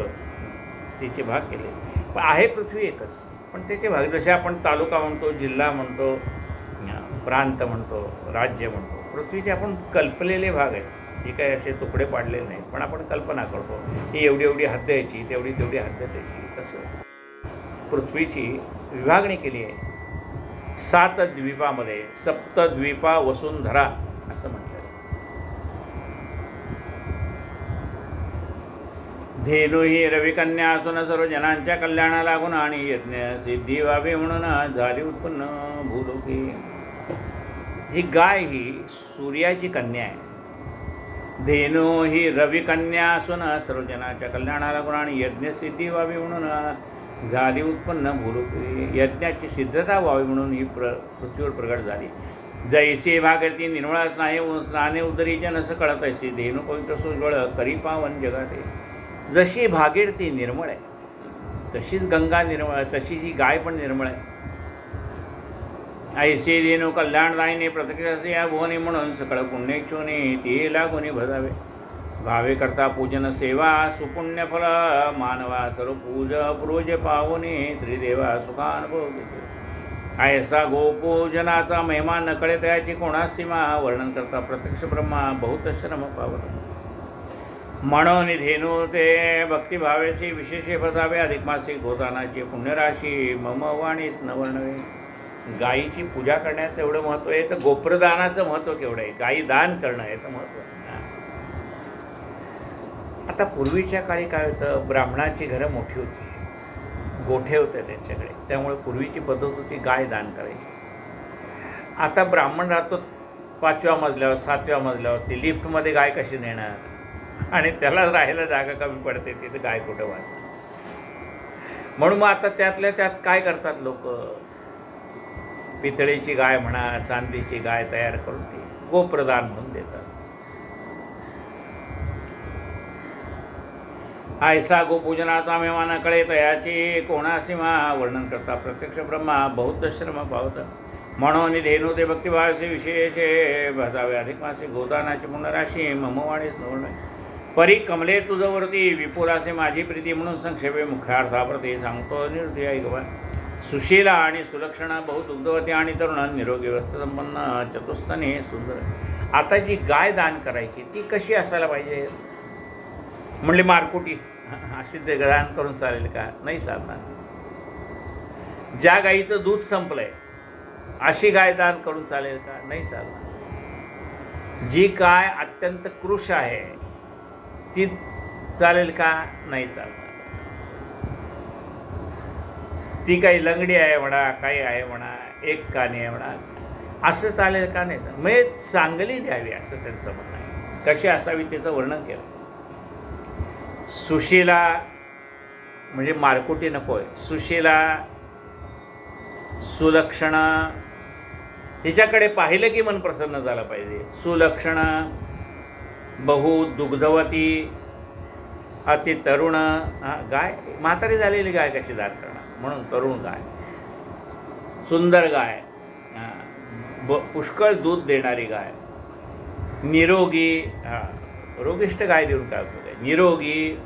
तिचे भाग केले. पण आहे पृथ्वी एकच, पण त्याचे भाग जसे आपण तालुका म्हणतो, जिल्हा म्हणतो, प्रांत म्हणतो, राज्य म्हणतो. पृथ्वीचे आपण कल्पलेले भाग आहेत. ही काही असे तुकडे पाडलेले नाहीत, पण आपण कल्पना करतो ही एवढी एवढी हद्द यायची, तेवढी तेवढी हद्द त्याची. तसं पृथ्वीची विभागणी केली आहे 7 द्वीपामध्ये. सप्तद्वीपा वसुंधरा असं म्हटलं. धेनू ही रविकन्या असून सर्व जनांच्या कल्याणा लागून आणि यज्ञ सिद्धी व्हावी म्हणून झाली उत्पन्न भूलोकी. ही गाय ही सूर्याची कन्या आहे. धेनू ही रविकन्या असून सर्व जनाच्या कल्याणा लागून आणि यज्ञ सिद्धी व्हावी म्हणून झाली उत्पन्न भूलोकी. यज्ञाची सिद्धता व्हावी म्हणून ही पृथ्वीवर प्रगट झाली. जैसे भागरती निर्मळा स्नाने उदरी जन असं कळत असे धेनू पवित्र सुजवळ करी पावन जगाते. जशी भागीरथी निर्मळ आहे तशीच गंगा निर्मळ आहे, तशी ही गाय पण निर्मळ आहे. ऐसे धेनू कल्याणदायिनी प्रत्यक्ष या भुवनी म्हणून सकळ पुण्यक्षोनी ती लागुनी भजावे. भावे करता पूजन सेवा सुपुण्य फल मानवा सर्व पूज पावनी त्रिदेवा सुखानुभव घेते. ऐसा गोपूजनाचा महिमा न कळे त्याची कोणा सीमा वर्णन करता प्रत्यक्ष ब्रह्मा बहुत श्रम पावत. म्हणून धेनू ते भक्तिभावेशी विशेष भजावे. अधिक मासिक गोदानाची पुण्यराशी मम वाणीस न वर्णवे. गायीची पूजा करण्याचं एवढं महत्त्व आहे तर गोप्रदानाचं महत्त्व केवढं आहे? गायी दान करणं याचं महत्त्व आहे. आता पूर्वीच्या काळी काय होतं, ब्राह्मणाची घरं मोठी होती, गोठे होते त्यांच्याकडे, त्यामुळे पूर्वीची पद्धत होती गाय दान करायची. आता ब्राह्मण राहतो 5व्या मजल्यावर 7व्या मजल्यावर, ती लिफ्टमध्ये गाय कशी नेणार आणि त्याला राहायला जागा कमी पडते, तिथे गाय कुठं वाढते. म्हणून मग आता त्यातल्या त्यात काय करतात लोक, पितळेची गाय म्हणा, चांदीची गाय तयार करून ती गोप्रदान म्हणून देतात. ऐसा गोपूजनाचा मेवाना कळे तयाची कोणासी मा वर्णन करता प्रत्यक्ष ब्रह्मा बौद्ध श्रम पावत म्हणून धेनु ते भक्तिभावाचे विशेषे भजावे अधिक मासे गोदानाची पुनराशी ममवाणी स्नवण परी कमले तुझवरती विपुरासे माझी प्रीती म्हणून संक्षेपे मुख्यार्थाप्रती सांगतो निर्दय ऐकवा. सुशीला आणि सुलक्षणा बहुदुग्धवती आणि तरुण निरोगी वत्ससंपन्न चतुस्तने सुंदर. आता जी गाय दान करायची ती कशी असायला पाहिजे म्हणले मारकुटी अशी ते दान करून चालेल का? नाही चालणार. ज्या गाईचं दूध संपलंय अशी गाय दान करून चालेल का? नाही चालणार. जी गाय अत्यंत कृश आहे ती चालेल का? नाही चालणार. ती काही लंगडी आहे म्हणा, काही आहे म्हणा, एक कानी आहे म्हणा, असं चालेल का? नाही. म्हणजे चांगली द्यावी असं त्यांचं म्हणणं आहे. कशी असावी त्याचं वर्णन केलं. सुशीला म्हणजे मारकुटी नको आहे. सुशीला, सुलक्षण, तिच्याकडे पाहिलं की मन प्रसन्न झालं पाहिजे. सुलक्षण, बहु दुग्धवती, अति तरुण. गाय म्हातारी झालेली गाय कशी दान करणार म्हणून तरुण गाय, सुंदर गाय, पुष्कळ दूध देणारी गाय, निरोगी. रोगिष्ट गाय देऊन काय उपयोग आहे? निरोगी,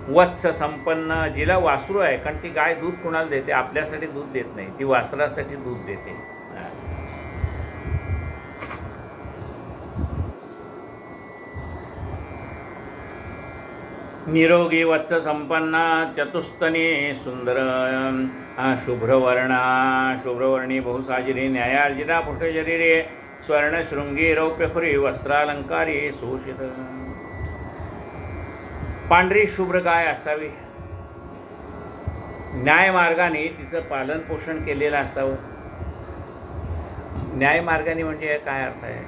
वत्स संपन्न, जिला वासरू आहे. कारण ती गाय दूध कोणाला देते? आपल्यासाठी दूध देत नाही, ती वासरासाठी दूध देते. निरोगी वत्स संपन्न चतुस्तनी सुंदर शुभ्रवर्णा, शुभ्रवर्णी बहुसाजिरी न्यायार्जिता पुष्टशरीरे स्वर्णशृंगी रौप्यखुरी वस्त्रालंकारी सुशित. पांढरी शुभ्र गाय असावी. न्यायमार्गाने तिचं पालन पोषण केलेलं असावं. न्यायमार्गाने म्हणजे काय अर्थ आहे?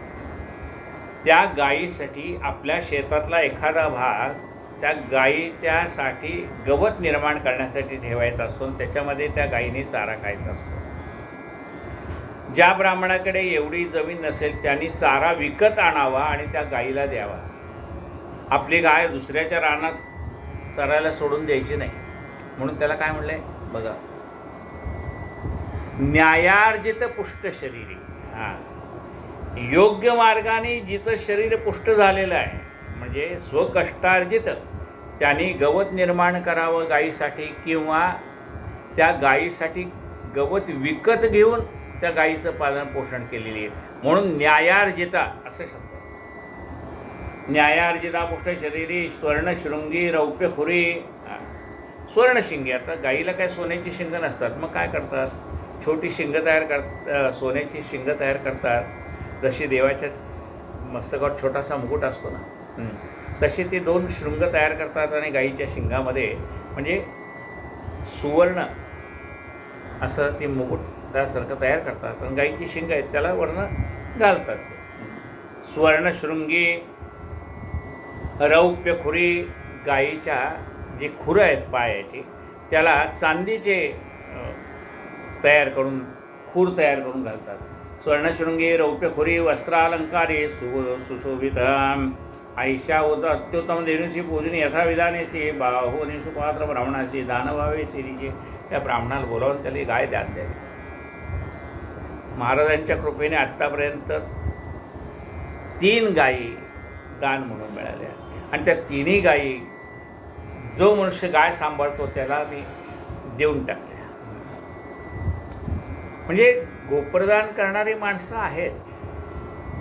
त्या गायीसाठी आपल्या शेतातला एखादा भाग त्या गायीच्यासाठी गवत निर्माण करण्यासाठी ठेवायचा असतो. त्याच्यामध्ये त्या गायीने चारा खायचा असतो. ज्या ब्राह्मणाकडे एवढी जमीन नसेल त्यांनी चारा विकत आणावा आणि त्या गायीला द्यावा. आपली गाय दुसऱ्याच्या रानात चरायला सोडून द्यायची नाही. म्हणून त्याला काय म्हणलंय बघा, न्यायार्जित पुष्ट शरीरी. योग्य मार्गाने जिथं शरीर पुष्ट झालेलं आहे म्हणजे स्वकष्टार्जित, त्यांनी गवत निर्माण करावं गायीसाठी किंवा त्या गायीसाठी गवत विकत घेऊन त्या गायीचं पालन पोषण केलेली आहे. म्हणून न्यायार्जिता असं शब्द. न्यायार्जिता पुष्ट शरीरी स्वर्णशृंगी रौप्यखुरी. स्वर्णशिंगी. आता गायीला काय सोन्याची शिंग नसतात, मग काय करतात? छोटी शिंग तयार करतात, सोन्याची शिंग तयार करतात. जशी देवाच्या मस्तकावर छोटासा मुकुट असतो ना, तशी ती 2 शृंग तयार करतात आणि गायीच्या शिंगामध्ये म्हणजे सुवर्ण असं ती मुकुट त्यासारखं तयार करतात आणि गायीची शिंग आहेत त्याला वर्ण घालतात. स्वर्णशृंगी रौप्यखुरी. गायीच्या जे खुरं आहेत पायाची त्याला चांदीचे तयार करून खूर तयार करून घालतात. स्वर्णशृंगी रौप्यखुरी वस्त्रालंकारे सुशोभित आयशा होत अत्युत्तम देनुशी पूजनी यथाविधानेशी बाहुनी सुपात्र ब्राह्मणाशी दानभावे सिरीचे. त्या ब्राह्मणाला बोलावून त्याला गाय दान द्यावी. महाराजांच्या कृपेने आत्तापर्यंत 3 गायी दान म्हणून मिळाल्या आणि त्या 3ही गायी जो मनुष्य गाय सांभाळतो त्याला मी देऊन टाकल्या. म्हणजे गोप्रदान करणारी माणसं आहेत,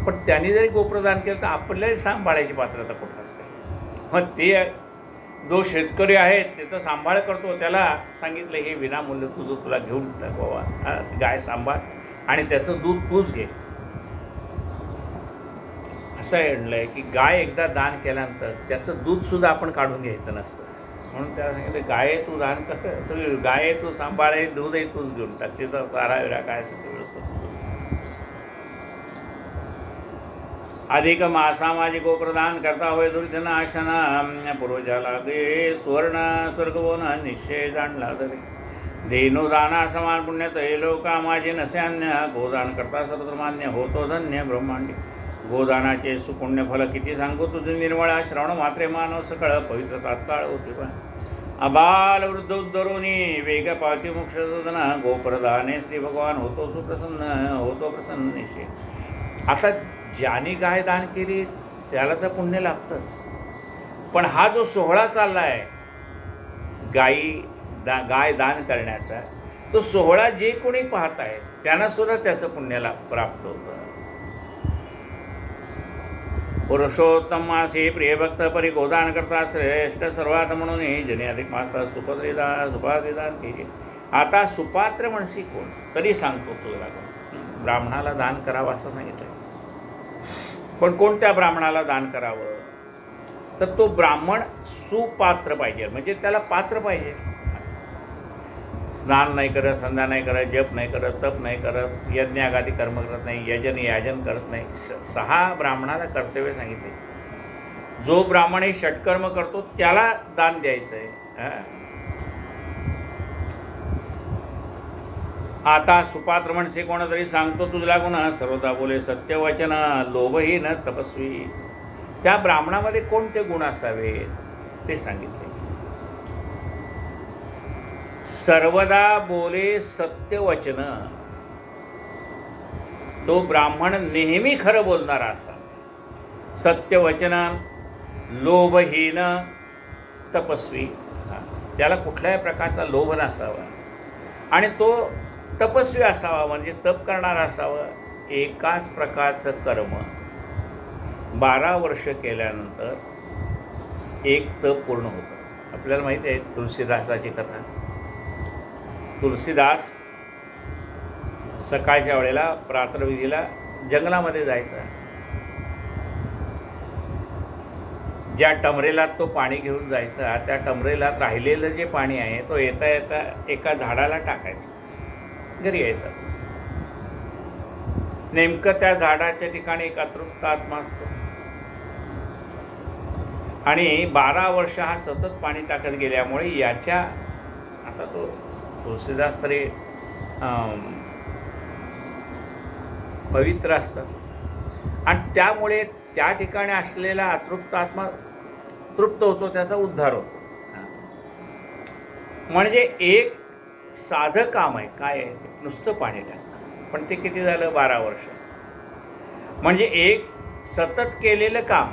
पण त्यांनी जरी गोप्रदान केलं तर आपल्याला सांभाळायची पात्रता कुठं असते? मग ते जो शेतकरी आहे त्याचा सांभाळ करतो त्याला सांगितलं हे विनामूल्य तुझं तुला घेऊन टाकवा, गाय सांभाळ आणि त्याचं दूध तूच घे. असं म्हणलं आहे की गाय एकदा दान केल्यानंतर त्याचं दूधसुद्धा आपण काढून घ्यायचं नसतं. म्हणून त्याला सांगितलं गाय तू दान कर, तू गाय तू सांभाळे, दूधही तूच घेऊन टाक, तिथं चारा विरा काय असेल ते व्यवस्था. अधिक मासामाजी गोप्रदान करता होय दुर्जनाशना पूर्वजाला गे सुवर्ण स्वर्गवोन निश्चय जाणला तरी देनुदाना समान पुण्य ते लोका माझे नसे अन्य गोदान करता सर्वमान्य होतो धन्य ब्रह्मांडी. गोदानाचे सुपुण्य फल किती सांगू तुझे निर्मळा, श्रवण मात्रे मानव सकळ पवित्र तात्काळ होते पण अबाल वृद्ध उद्धरुनी वेग पावती मोक्ष सदना गोप्रदाने श्री भगवान होतो सुप्रसन्न, होतो प्रसन्न निश्चय. आता ज्याने गाय दान केली त्याला तर पुण्य लागतंच, पण हा जो सोहळा चालला आहे गाय दान करण्याचा, तो सोहळा जे कोणी पाहत आहे त्यांना सुद्धा त्याचं पुण्याला प्राप्त होतं. पुरुषोत्तम मासे प्रियभक्त परी गोदान करता श्रेष्ठ सर्वात म्हणून जने अधिक माता सुपात्रिदान केले. आता सुपात्र म्हणशी कोण तरी सांगतो तुला, ब्राह्मणाला दान करावं असं सांगितलं. पण कोणत्या ब्राह्मणाला दान करावं, तर तो ब्राह्मण सुपात्र पाहिजे, म्हणजे त्याला पात्र पाहिजे. स्नान नाही करत, संध्या नाही करत, जप नाही करत, तप नाही करत, यज्ञागादी कर्म करत नाही, याजन करत नाही. 6 ब्राह्मणाला कर्तव्य सांगितले. जो ब्राह्मण हे षटकर्म करतो त्याला दान द्यायचं आहे. आता सुपात्र म्हणसे कोण तरी सांगतो तुझला गुण, सर्वदा बोले सत्यवचन, लोभहीन तपस्वी. त्या ब्राह्मणामध्ये कोणते गुण असावे ते सांगितले. सर्वदा बोले सत्यवचन, तो ब्राह्मण नेहमी खरं बोलणारा असा. सत्यवचन, लोभहीन तपस्वी, त्याला कुठल्याही प्रकारचा लोभ नसावा आणि तो तपस्वी असावा, म्हणजे तप करणारा असावा. एकाच प्रकारचं कर्म 12 वर्ष केल्यानंतर एक तप पूर्ण होतं. आपल्याला माहिती आहे तुलसीदासाची कथा. तुलसीदास सकाळच्या वेळेला प्रातर्विधीला जंगलामध्ये जायचा. ज्या टमरेलात तो पाणी घेऊन जायचा, त्या टमरेलात राहिलेलं जे पाणी आहे तो येता येता एका झाडाला टाकायचं, घरी यायचा. नेमकं त्या झाडाच्या ठिकाणी एक अतृप्त आत्मा असतो आणि 12 वर्ष हा सतत पाणी टाकत गेल्यामुळे याच्या, आता तो तुलसीदास तरी पवित्र असतात आणि त्यामुळे त्या ठिकाणी असलेला अतृप्त आत्मा तृप्त होतो, त्याचा उद्धार होतो. म्हणजे एक साधं काम आहे. काय आहे? नुसतं पाणी टाकणं. पण ते किती झालं? 12 वर्ष. म्हणजे एक सतत केलेलं काम.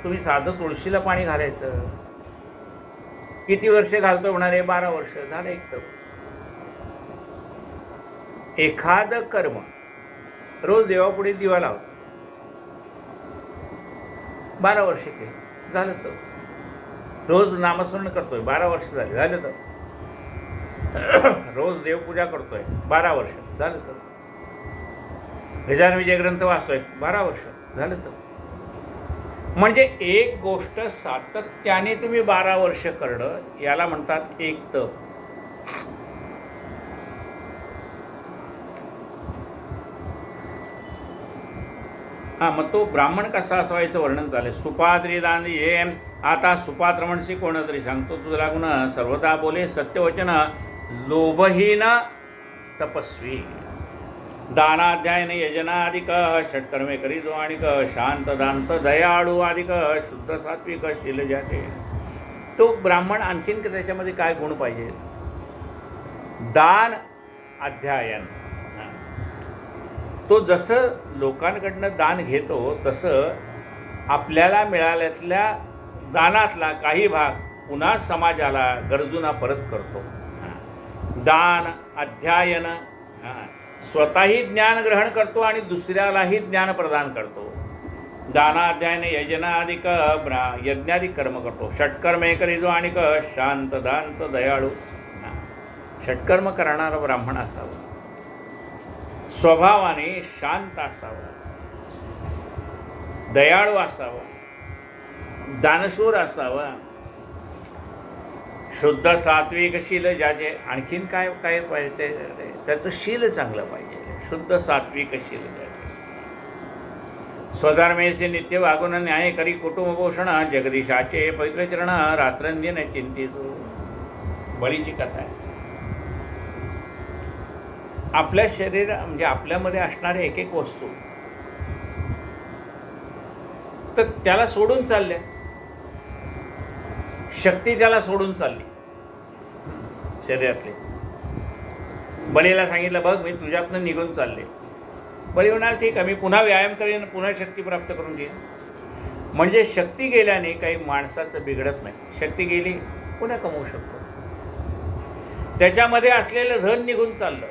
तुम्ही साधं तुळशीला पाणी घालायचं, किती वर्ष घालतो म्हणाले? 12 वर्ष झालं. एक तर एखादं कर्म, रोज देवापुढे दिवा लावतो, 12 वर्ष केलं, झालं. तर रोज नामस्मरण करतोय, 12 वर्ष झाले, झालं. तर रोज देवपूजा करतोय, 12 वर्ष झालं. तर गजानन विजय ग्रंथ वाचतोय, 12 वर्ष झालं. तर म्हणजे एक गोष्ट सातत्याने तुम्ही 12 वर्ष करणं, याला म्हणतात एक तप. मग तो ब्राह्मण कसा असावायचं वर्णन झालं. सुपात्रिदान ये, आता सुपात्र म्हणशी कोण तरी सांगतो तुझा गुण, सर्वदा बोले सत्यवचन, लोभहीन तपस्वी, दानाध्यायन यजनाधिक, षटकर्मे करी जो आणिक, शांत दांत दयाळू अधिक, शुद्ध सात्विक शील ज्याचे. तो ब्राह्मण आणखीन त्याच्यामध्ये काय गुण पाहिजे? दान अध्यायन. तो जसं लोकांकडनं दान घेतो तसं आपल्याला मिळाल्यातल्या दानातला काही भाग पुन्हा समाजाला, गरजूंना परत करतो. दान अध्यायन, स्वतःही ज्ञान ग्रहण करतो आणि दुसऱ्यालाही ज्ञान प्रदान करतो. दानाध्यायन यजनाधिक, यज्ञाधिक कर्म करतो. षटकर्मे करी जो आणिक, शांत दांत दयाळू. षटकर्म करणारा ब्राह्मण असावा, स्वभावाने शांत असावा, दयाळू असावा, दानशूर असावा, शुद्ध सात्विक शील ज्याचे. आणखीन काय काय पाहिजे? त्याचं शील चांगलं पाहिजे. शुद्ध सात्विक शील ज्याचे. स्वधर्मेशी नित्य वागून न्याय करी कुटुंब पोषण, जगदीशाचे पवित्र चरण रात्रंदिन चिंतित. बळीची कथा आहे. आपल्या शरीर म्हणजे आपल्यामध्ये असणारे एक एक वस्तू तर त्याला सोडून चालल्या, शक्ती त्याला सोडून चालली शरीरातली. बळीला सांगितलं, बघ मी तुझ्यातनं निघून चालले. बळी म्हणाल, ठीक आहे, मी पुन्हा व्यायाम करेन, पुन्हा शक्ती प्राप्त करून घेईन. म्हणजे शक्ती गेल्याने काही माणसाचं बिघडत नाही. शक्ती गेली पुन्हा कमवू शकतो. त्याच्यामध्ये असलेलं धन निघून चाललं.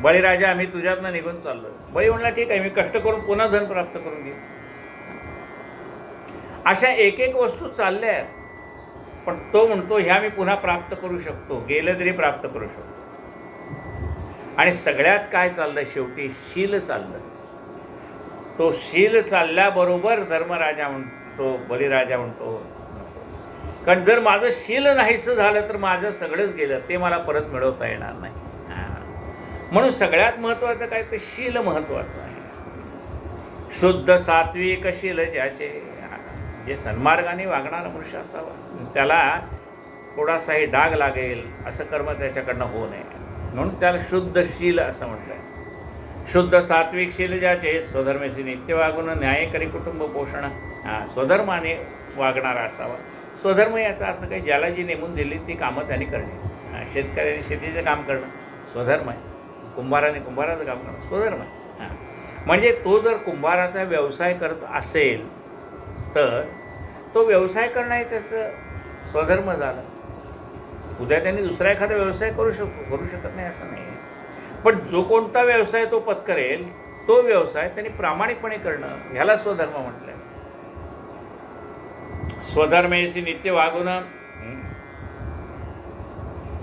बळीराजा, मी तुझ्यातनं निघून चाललो. बळी म्हणला, ठीक आहे, मी कष्ट करून पुन्हा धन प्राप्त करून घेईन. अशा एक एक वस्तू चालल्या आहेत, पण तो म्हणतो ह्या मी पुन्हा प्राप्त करू शकतो, गेलं तरी प्राप्त करू शकतो. आणि सगळ्यात काय चाललं, शेवटी शील चाललं. तो शील चालल्याबरोबर धर्मराजा म्हणतो, बळीराजा म्हणतो, कारण जर माझं शील नाहीसं झालं तर माझं सगळंच गेलं, ते मला परत मिळवता येणार नाही. म्हणून सगळ्यात महत्त्वाचं काय, ते शील महत्त्वाचं आहे. शुद्ध सात्विक शील ज्याचे, जे सन्मार्गाने वागणारा मनुष्य असावा, त्याला थोडासाही डाग लागेल असं कर्म त्याच्याकडनं होऊ नये, म्हणून त्याला शुद्ध शील असं म्हटलं आहे. शुद्ध सात्विक शील ज्याचे, स्वधर्मेशी नित्य वागून न्याय करी कुटुंब पोषण. स्वधर्माने वागणारा असावा. स्वधर्म याचा अर्थ काही ज्याला जी नेमून दिली ती कामं त्यांनी करणे. शेतकऱ्याने शेतीचं काम करणं स्वधर्म आहे, कुंभाराने कुंभाराचं काम करणं स्वधर्म आहे. म्हणजे तो जर कुंभाराचा व्यवसाय करत असेल तर तो व्यवसाय करणं हे त्याचं स्वधर्म झालं. उद्या त्यांनी दुसरा एखादा व्यवसाय करू शकत नाही असं नाही. पण जो कोणता व्यवसाय तो पत्करेल तो व्यवसाय त्यांनी प्रामाणिकपणे करणं ह्याला स्वधर्म म्हटलं आहे. स्वधर्मेशी नित्य वागून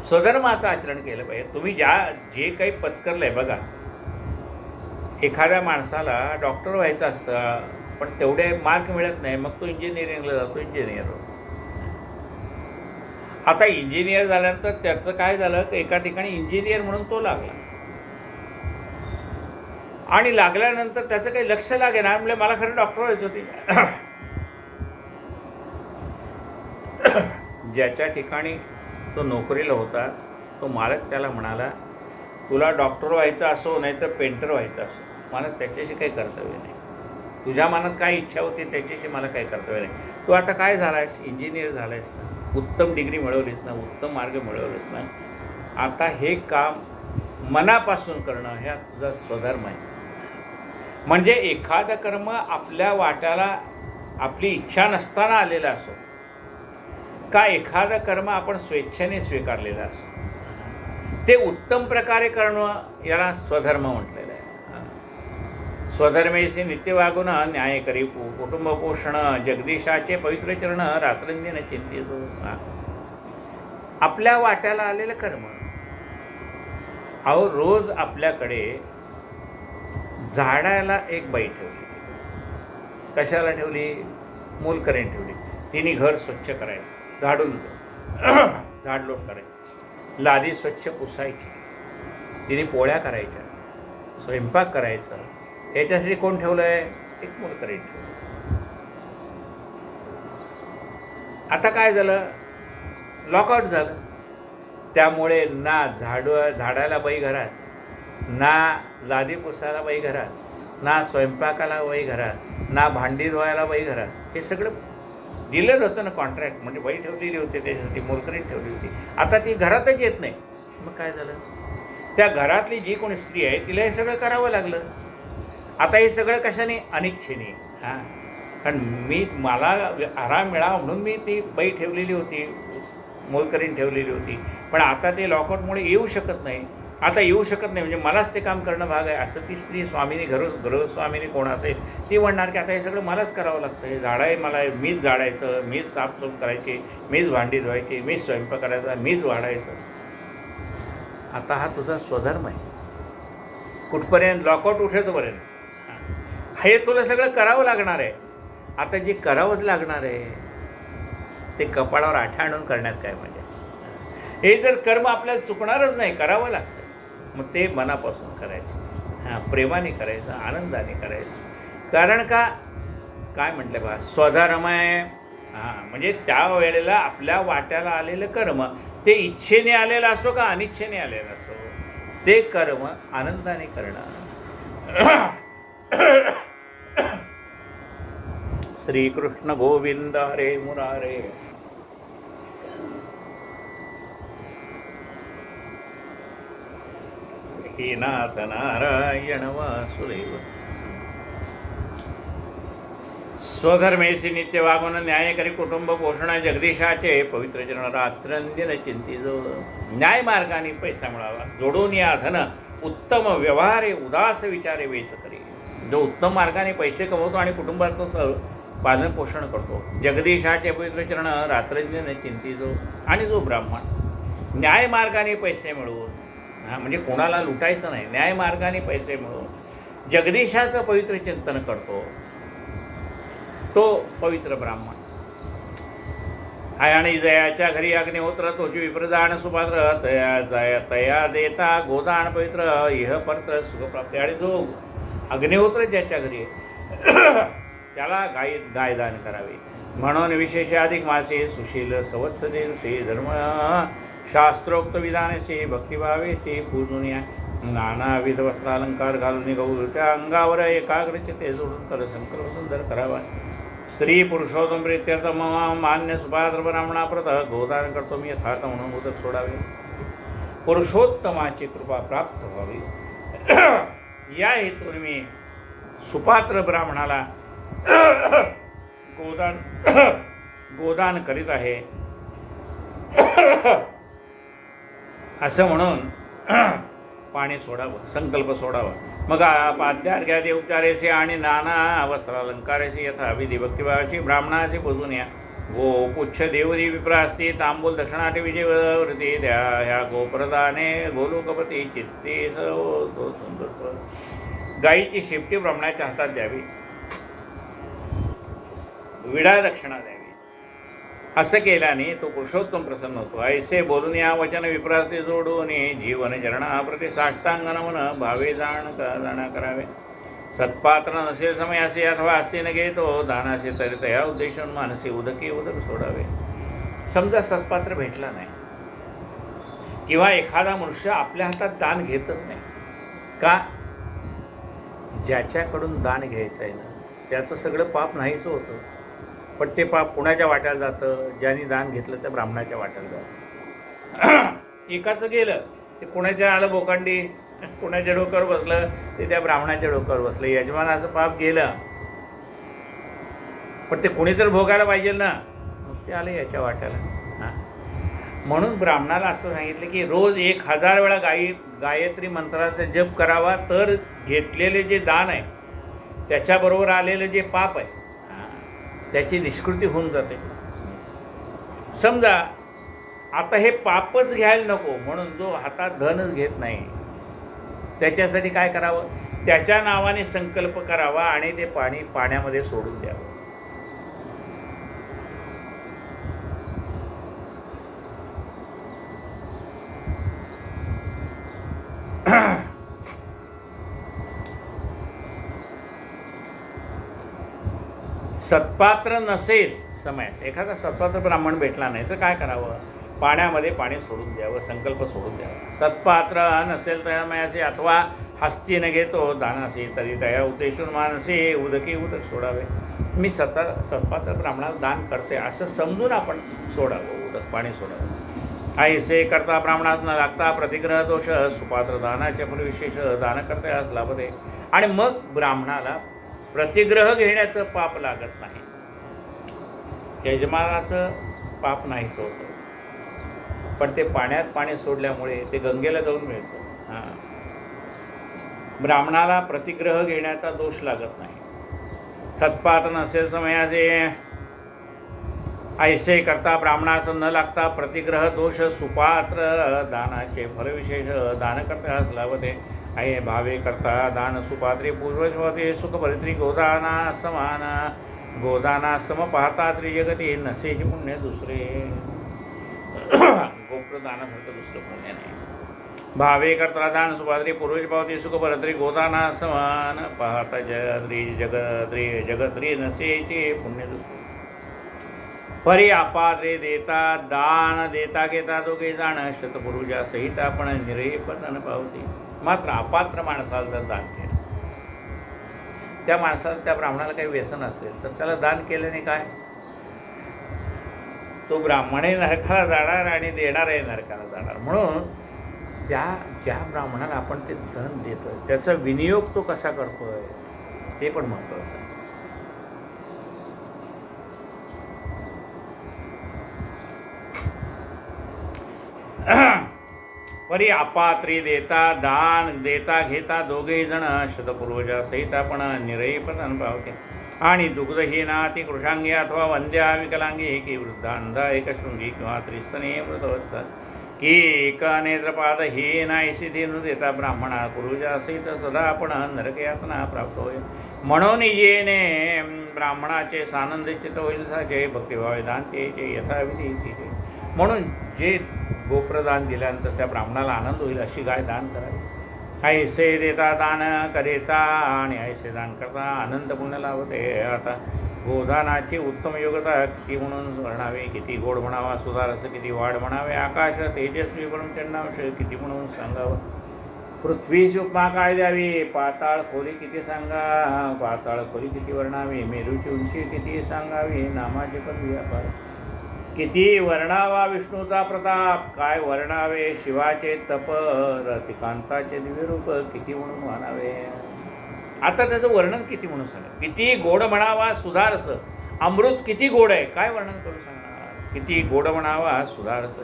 स्वधर्माचं आचरण केलं पाहिजे. तुम्ही जे काही पत्करलंय बघा, एखाद्या माणसाला डॉक्टर व्हायचं असतं पण तेवढे मार्क मिळत नाही, मग तो इंजिनिअरिंगला जातो, इंजिनियर होतो. आता इंजिनियर झाल्यानंतर त्याचं काय झालं, एका ठिकाणी इंजिनियर म्हणून तो लागला आणि लागल्यानंतर त्याचं काही लक्ष लागेना, म्हणजे मला खरं डॉक्टर व्हायचं होती. ज्याच्या ठिकाणी तो नोकरीला होता तो मालक त्याला म्हणाला, तुला डॉक्टर व्हायचं असो नाही तर पेंटर व्हायचं असो, मला त्याच्याशी काही कर्तव्य नाही. तुझ्या मनात काय इच्छा होती त्याच्याशी मला काही कर्तव्य नाही. तू आता काय झाला आहेस, इंजिनियर झाला आहेस ना, उत्तम डिग्री मिळवलीस ना, उत्तम मार्ग मिळवलीस ना, आता हे काम मनापासून करणं ह्या तुझा स्वधर्म आहे. म्हणजे एखादं कर्म आपल्या वाट्याला आपली इच्छा नसताना आलेलं असो का एखादं कर्म आपण स्वेच्छेने स्वीकारलेलं असो, ते उत्तम प्रकारे करणं याला स्वधर्म म्हटलेलं आहे. स्वधर्मेशी नित्य वागून न्याय करी कुटुंब पोषण, जगदीशाचे पवित्र चरण रात्रंदिन चिंतितो. आपल्या वाट्याला आलेलं कर्म. अहो, रोज आपल्याकडे झाडाला एक बाई ठेवली. कशाला ठेवली? मोलकरीण ठेवली. तिने घर स्वच्छ करायचं, झाडून झाडलोट करायची, लादी स्वच्छ पुसायची, तिने पोळ्या करायच्या, स्वयंपाक करायचा. याच्यासाठी कोण ठेवलं आहे? एक मोलकरीण ठेवलं. आता काय झालं? लॉकआउट झालं. त्यामुळे ना झाडाला बाई घरात, ना लादी पुसायला बाई घरात, ना स्वयंपाकाला बाई घरात, ना भांडी धुवायला बाई घरात. हे सगळं दिलेलं होतं ना कॉन्ट्रॅक्ट, म्हणजे बाई ठेवलेली होती त्याच्यासाठी, मोलकरीण ठेवली होती. आता ती घरातच येत नाही. मग काय झालं? त्या घरातली जी कोणी स्त्री आहे तिला हे सगळं करावं लागलं. आता हे सगळं कशाने? अनिच्छेने. कारण मला आराम मिळावा म्हणून मी ती बाई ठेवलेली होती, मोलकरीण ठेवलेली होती. पण आता ते लॉकआउटमुळे येऊ शकत नाही. आता येऊ शकत नाही म्हणजे मलाच ते काम करणं भाग आहे असं ती स्त्री स्वामीनी गृहस्वामीनी कोण असेल ती म्हणणार की आता हे सगळं मलाच करावं लागतं. हे झाडाय मला, मीच झाडायचं, मीच साफसूफ करायची, मीच भांडी धुवायची, मीच स्वयंपाक करायचा, मीच वाढायचं. आता हा तुझा स्वधर्म आहे. कुठपर्यंत? लॉकआउट उठेतोपर्यंत हे तुला सगळं करावं लागणार आहे. आता जे करावंच लागणार आहे ते कपाळावर आठ्या आणून करण्यात काय मजा? हे जर कर्म आपल्याला चुकणारच नाही, करावं लागतं. मग ते मनापासून करायचं, प्रेमाने करायचं, आनंदाने करायचं. कारण का काय म्हटलं बा, स्वधर्म आहे. म्हणजे त्या वेळेला आपल्या वाट्याला आलेलं कर्म ते इच्छेने आलेलं असो का अनिच्छेने आलेलं असो, ते कर्म आनंदाने करणं. श्रीकृष्ण गोविंद हरे मुरारे. हे नाथ नारायण वासुदेव. स्वधर्मेसी नित्य वागून न्याय करी कुटुंब पोषण जगदीशाचे पवित्र चरण रात्रंदिन चिंतिजो. न्याय मार्गाने पैसा मिळावा जोडून या धन उत्तम व्यवहारे उदास विचारे वेच करी. जो उत्तम मार्गाने पैसे कमवतो आणि कुटुंबाचं पालन पोषण करतो जगदीशाचे पवित्र चरण रात्रंदिन चिंतिजो. आणि जो ब्राह्मण न्याय मार्गाने पैसे मिळवून म्हणजे कोणाला लुटायचं नाही न्याय मार्गाने पैसे मिळवून जगदीशाचं पवित्र चिंतन करतो तो पवित्र ब्राह्मण आहे. आणि जयाच्या घरी अग्निहोत्र तोची विप्रदान सुपात्र तया देता गोदान पवित्र इह परत्र सुखप्राप्ती. आणि जो अग्निहोत्र ज्याच्या घरी आहे त्याला गायदान करावे. म्हणून विशेष अधिक मासे सुशील संवत्सरे श्री धर्म शास्त्रोक्त विधानसे भक्तिभावेसे पूजून नानाविध वस्त्रालंकार घालून गौरच्या अंगावर एकाग्रचिते जोडून तर संकल्प सुंदर करावा. स्त्री पुरुषोत्तम प्रीत्यर्थ मान्य सुपात्र ब्राह्मणाप्रत गोदान करतो मी यथार्थ म्हणून उदक सोडावे. पुरुषोत्तमाची कृपा प्राप्त व्हावी या हेतून मी सुपात्र ब्राह्मणाला गोदान करीत आहे असं म्हणून पाणी सोडावं संकल्प सोडावा. मग पाद्यार्घ्यादी उपचारेसे आणि नाना वस्त्रालंकारेसे यथा विधी भक्तिभावाशी ब्राह्मणाशी पोजून या. गो पुच्छ देवरी विप्रास्ती तांबूल दक्षिणाटे विजयवृत्ती द्या. ह्या गोप्रदाने गोलोकपती चित्ते तो सुंदर. गायीची शेपटी ब्राह्मणाच्या हातात द्यावी विडा दक्षिणा द्यावी. असं केल्याने तो पुरुषोत्तम प्रसन्न होतो. ऐसे बोलून या वचन विप्रास्ते जोडून जीवन चरणा प्रति साष्टांग नमन भावे जाणा करावे. सत्पात्र नसेल समयासे अथवा असते न घेतो दानासे तरी तया उद्देशून मानसी उदक सोडावे. समजा सत्पात्र भेटला नाही किंवा एखादा मनुष्य आपल्या हातात दान घेतच नाही का ज्याच्याकडून दान घ्यायचं आहे ना त्याचं सगळं पाप नाहीच होतं. पण ते पाप कुणाच्या वाट्याला जातं ज्यांनी दान घेतलं त्या ब्राह्मणाच्या वाट्याला जातं. एकाचं गेलं ते कुणाच्या आलं बोकांडी कुणाच्या डोक्यावर बसलं ते त्या ब्राह्मणाच्या डोक्यावर बसलं. यजमानाचं पाप गेलं पण ते कुणी तर भोगायला पाहिजे ना मग ते आलं याच्या वाट्याला. म्हणून ब्राह्मणाला असं सांगितलं की रोज 1000 वेळा गायत्री मंत्राचा जप करावा तर घेतलेले जे दान आहे त्याच्याबरोबर आलेलं जे पाप आहे त्याची निष्कृती होऊन जाते. समजा आता हे पापच घ्यायला नको म्हणून जो हातात धनच घेत नाही त्याच्यासाठी काय करावं त्याच्या नावाने संकल्प करावा आणि ते पाण्यामध्ये सोडून द्यावं. सत्पात्र नसेल समयात एखादा सत्पात्र ब्राह्मण भेटला नाही तर काय करावं पाण्यामध्ये पाणी सोडून द्यावं संकल्प सोडून द्यावा. सत्पात्र नसेल तर समयासे अथवा हस्ती न घेतो दानासे तरी तया उद्देशून मानसे उदक सोडावे. मी सत्पात्र ब्राह्मणाला दान करते असं समजून आपण सोडावं उदक पाणी सोडावं. ऐसे करता ब्राह्मणास न लागता प्रतिग्रह दोष सुपात्र दानाचे फलविशेष दान करता लाभते. आणि मग ब्राह्मणाला प्रतिग्रह घेण्याचं पाप लागत नाही यजमानाचं पाप नाहीच होतं पण ते पाण्यात पाणी सोडल्यामुळे ते गंगेला जाऊन मिळतं. ब्राह्मणाला प्रतिग्रह घेण्याचा दोष लागत नाही. सत्पात्र नसेल समयाचे ऐसे करता ब्राह्मणास न लागता प्रतिग्रह दोष सुपात्र दानाचे फलविशेष दान करता लाभते. आहे भावे करता दान सुपात्रे पूर्वजवते सुखभरित्री गोदाना सम पाहता त्रिजगती नसेचे पुण्य दुसरे. गोप्रदानासारखं दुसरं पुण्य नाही. भावे करता दान सुपात्रे पूर्वज पावते सुखभरित्री गोदाना समान पाहता जगत्री नसेचे पुण्य दुसरे. परी अपात्रे देता दान देता घेता दोघे जाण शतपुरुजा सहित आपण निरे पतन पावते. मात्र अपात्र माणसाला जर दान केलं त्या माणसाला, त्या ब्राह्मणाला काही व्यसन असेल तर त्याला दान केल्याने काय, तो ब्राह्मणही नरकाला जाणार आणि देणारही नरकाला जाणार. म्हणून ज्या ब्राह्मणाला आपण ते धन देतो त्याचा विनियोग तो कसा करतोय ते पण महत्त्वाचं आहे. परी अपात्री देता दान देता घेता दोघेही जण शतपूर्वजा सहित आपण निरयी पण अनुभवते. आणि दुग्धहीना ती कृषांगी अथवा वंद्या विकलांगी की वृद्धा अंधा एकशृंगी किंवा त्रिस्तने वृतवत्स की एका नेत्रपादहीन ऐशी देणू देता ब्राह्मणा पूर्वजा सहित सदा आपण नरकयातना प्राप्त होईल. म्हणून येणे ब्राह्मणाचे सानंद चित्त होईल जय भक्तिभावे दान ते यथाविधी ते. म्हणून जे गोप्रदान दिल्यानंतर त्या ब्राह्मणाला आनंद होईल अशी गाय दान करावी. ऐसे देता दान करेता आणि ऐसे दान करता आनंद पुण्य लाभते. आता गोदानाची उत्तम योग्यता किती म्हणून वर्णावे, किती गोड म्हणावा, सुधारस किती वाढ म्हणावे, आकाश तेजस्वी म्हणून चंडांश किती म्हणून सांगावं. पृथ्वीची उपमा काय द्यावी, पाताळ खोली किती सांगा, पाताळ खोली किती वर्णावी, मेरूची उंची किती सांगावी, नामाचे पण व्यापार किती वर्णावा, विष्णूचा प्रताप काय वर्णावे, शिवाचे तप रतिकांताचे दिव्यरूप किती म्हणून मानावे. आता त्याचं वर्णन किती म्हणून सांगा. किती गोड म्हणावा सुधारस, अमृत किती गोड आहे काय वर्णन करून सांगणार. किती गोड म्हणावा सुधारस,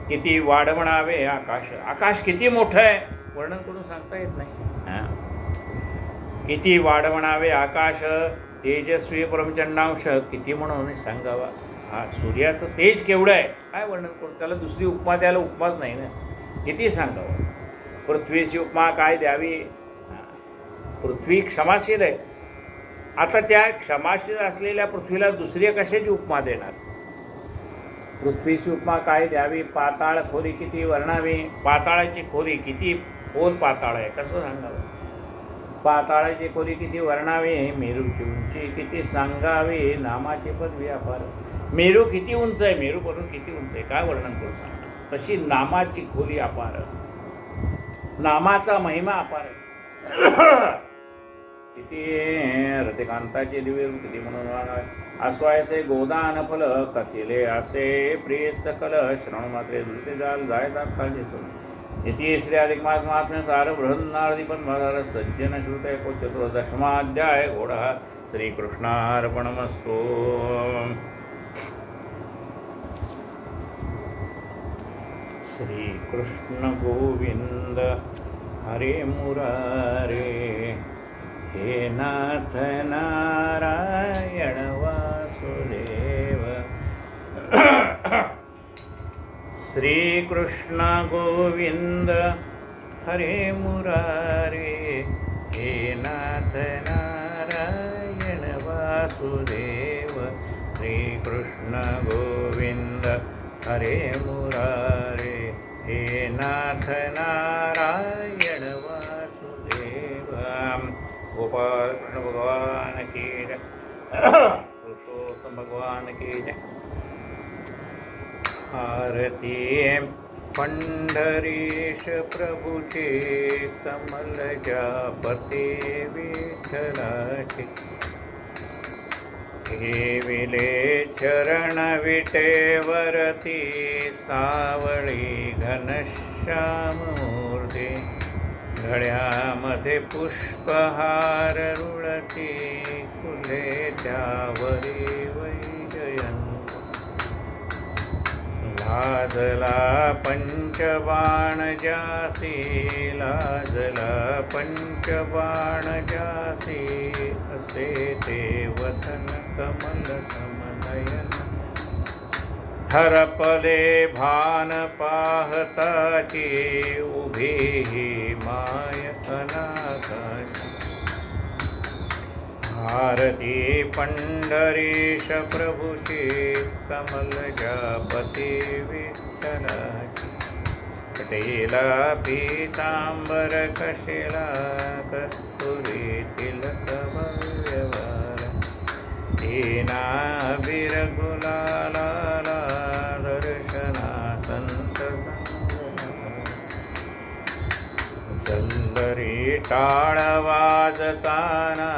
किती वाढ म्हणावे आकाश, आकाश किती मोठं आहे वर्णन करून सांगता येत नाही. किती वाढ म्हणावे आकाश, तेजस्वी परमचंडांश किती म्हणून सांगावा. सूर्याचं तेज केवढं आहे काय वर्णन करून, त्याला दुसरी उपमा द्यायला उपमाच नाही ना, किती सांगावं. पृथ्वीची उपमा काय द्यावी, पृथ्वी क्षमाशील आहे. आता त्या क्षमाशील असलेल्या पृथ्वीला दुसरी कशाची उपमा देणार. पृथ्वीची उपमा काय द्यावी, पाताळ खोली किती वर्णावी, पाताळाची खोली किती खोल पाताळ आहे कसं सांगावं. पाताळाची खोली किती वर्णावी, मेरूची उंची किती सांगावी, नामाचे पद व्यापार. मेरू किती उंच आहे, मेरूपासून किती उंच आहे काय वर्णन करून सांगणार. तशी नामाची खोली अपार, नामाचा महिमा अपार आहे. किती रतिकांताचे दिव्य किती म्हणून आस्वायसे गोदान फल कथिले असे प्रिय सकल श्रवण मात्रे धुते जाल जायतात काळजी सोड. इति श्री अधिक मास महात्म्य सार बृहन्नार्दीपन मधार सज्जन श्रुते को चतुर्दशमाध्याय घोडा. श्रीकृष्णार्पणमस्तु. श्री कृष्ण गोविंद हरे मुरारे, हे नाथ नारायण वासुदेव. श्री कृष्ण गोविंद हरे मुरारे, हे नाथ नारायण वासुदेव. श्री कृष्ण गोविंद हरे मुरारे, हे नाथ नारायण वासुदेव. गोपाल कृष्ण भगवान की जय, पुरुषोत्तम भगवान की जय. आरती पंढरीश प्रभूचे कमल जापते विठ्ठलाचे. ठेविले चरण विटेवरती सावळी घनश्याम मूर्ती. गळ्यामध्ये पुष्पहार रुळती फुले त्यावरी वैजयंत. लाजला पंचबाण जासी, लाजला पंचबाण जासी, असे ते वदन कमल समनयन. हरपले भान पाहताची, उभी ही माय अनाथाची. आरती पंढरीश प्रभूची कमल जापती विठ्ठलाची. कटेला पीतांबर कशेला कस्तुरी तिलक भव्यवार. तीना बिरगुलाला दर्शना संत संग. चल्लरी टाळ वाजताना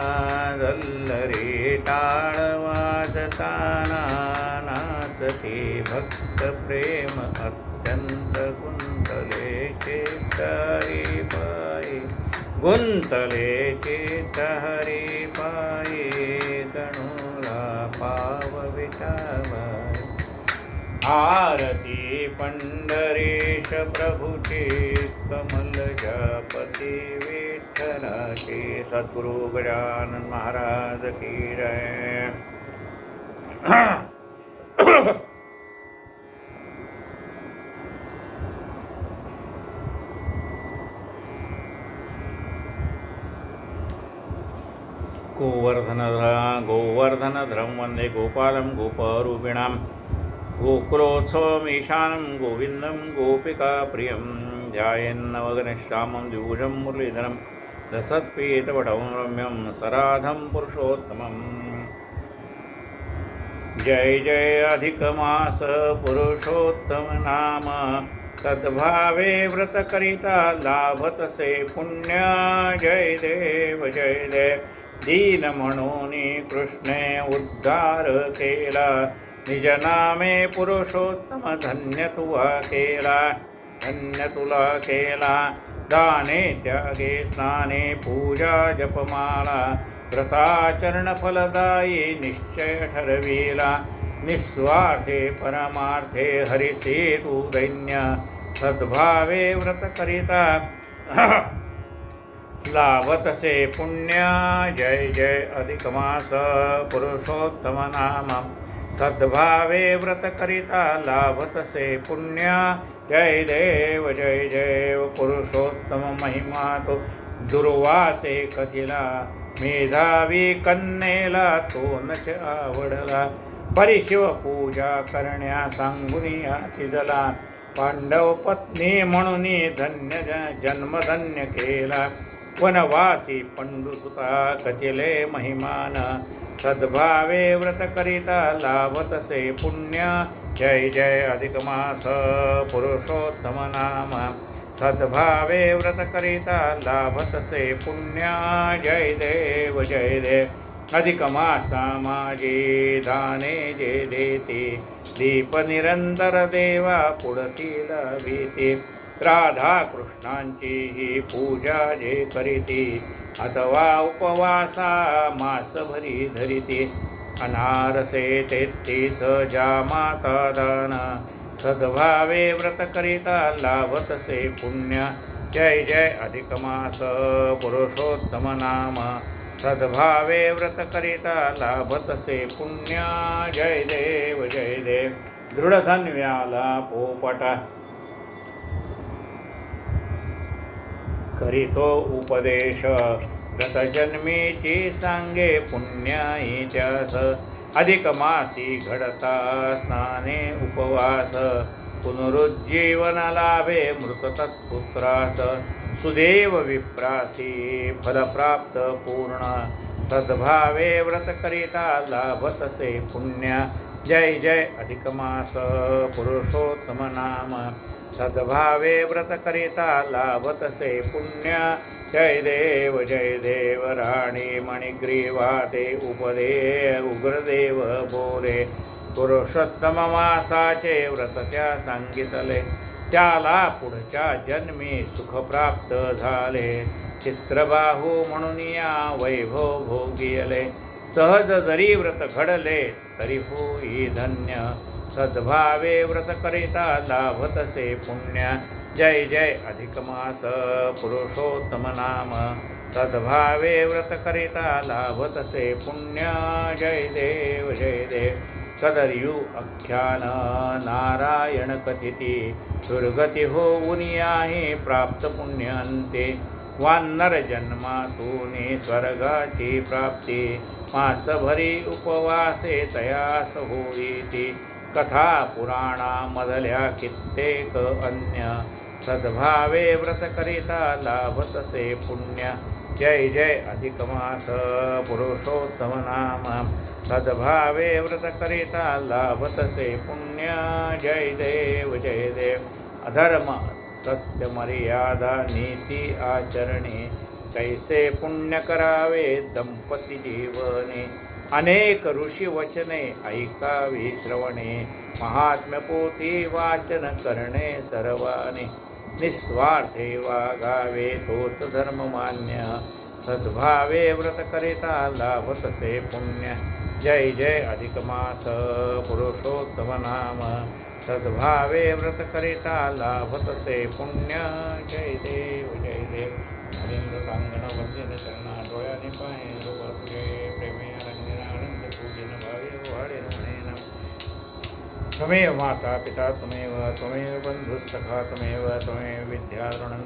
दल्लरी टाळ वाजताना नाचते भक्त प्रेम अत्यंत गुंतले चित्त हरी पायी गुंतले चित्त हरी पायी तणुला पाव विठाबाई आरती पंढरीश प्रभूची कमल जपती विठ्ठलाची सद्गुरु गजानन महाराज की जय. गोवर्धनधरं वन्दे गोपालं गोपरूपिणां गोकुलोत्सवमीशानं गोविन्दं गोपिकाप्रियं ध्यायेन्नवघनश्यामं द्विभुजं मुरलीधरं रसत्पीतवटं रम्यं सराधं पुरुषोत्तमम्. जय जय अधिकमास पुरुषोत्तम नाम सद्भावे व्रतकरिता लाभतसे पुण्य. जय देव दीन म्हणून कृष्णे उद्धार केला निज नामे पुरुषोत्तम धन्य तुला केला दाने त्यागे स्नाने पूजा जपमाला व्रताचरण फलदायी निश्चय ठरविला निस्वार्थे परमार्थे हरिसे तू दैन्य सद्भावे व्रत करिता लाभतसे पुण्य. जय जय अधिकमास पुरुषोत्तम नाम सद्भावे व्रत करिता लाभतसे पुण्य. जय देव पुरुषोत्तम महिमा तो दुर्वासे कथिला मेधावी कन्येला तो नच आवडला परिशिव पूजा करण्या सांगुनी तिजला पांडव पत्नी म्हणून धन्य जन्मधन्य केला वनवासी पंडुसुता कथिले महिमान सद्भावे व्रत करिता लाभतसे पुण्य. जय जय अधिकमास पुरुषोत्तम नाम सद्भावे व्रत करिता लाभतसे पुण्य. जय देव अधिकमासा माझे दाने जे देते दीप निरंतर देवा पुढतील भीती राधा कृष्णांची ही पूजा जे करीती अथवा उपवासा मासभरी धरिती अनारसे 33 जामाता दान सद्भावे व्रत करिता लाभतसे पुण्य. जय जय अधिकमास पुरुषोत्तम नाम सद्भावे व्रत करिता लाभतसे पुण्य. जय देव दृढधन्व्याला पोपटा करीतो उपदेश व्रतजन्मीची सांगे पुण्य इत्यास अधिकमासी घडता स्नाने उपवास पुनरुज्जीवन लाभे मृत तत्पुत्रास सुदेव विप्रासी फलप्राप्त पूर्ण सद्भावे व्रत करिता लाभतसे पुण्य. जय जय अधिकमास पुरुषोत्तम नाम सद्भावे व्रत करिता लाभतसे पुण्य. जय देव राणी मणिग्रीवाते उपदे उग्रदेव बोले पुरुषोत्तम मासाचे व्रत त्या सांगितले त्याला पुढच्या जन्मी सुख प्राप्त झाले चित्रबाहू म्हणून या वैभव भोगियले सहज जरी व्रत घडले तरी होई धन्य सद्भावे व्रत करिता लाभतसे पुण्य. जय जय अधिकमास पुरुषोत्तम नाम सद्भावे व्रत करिता लाभतसे पुण्य. जय देव कदर्यु आख्यान नारायण कथिती दुर्गती होऊन आहे प्राप्त पुण्यंते वानर जन्मातून स्वर्गाची प्राप्ती मासभरी उपवासे तयास होईती कथा पुराणामधल्या कित्येक अन्य सद्भावे व्रत करिता लाभतसे पुण्य. जय जय अधिकमास पुरुषोत्तम नाम सद्भावे व्रत करिता लाभतसे पुण्य. जय देव अधर्म सत्य मर्यादा नीती आचरणे कैसे पुण्य करावे दंपती जीवने, अनेक ऋषी वचने ऐकावी श्रवणे, महात्म्य पोथी वाचन करणे सर्वाने, निस्वार्थे वागावे तोच धर्म मान्य, सद्भावे व्रत करिता लाभतसे पुण्य. जय जय अधिक मास पुरुषोत्तम नाम, सद्भावे व्रत करिता लाभतसे पुण्य. जय देव जय देव. हरिंद्र प्रांगण वंदन चरणा डोळ्याने पाहे रोगे प्रेमे रंजन आनंद पूजन भावे वाडे रमणेन. त्वमेव माता पिता त्वमेव बंधुः सखा त्वमेव विद्या ऋणं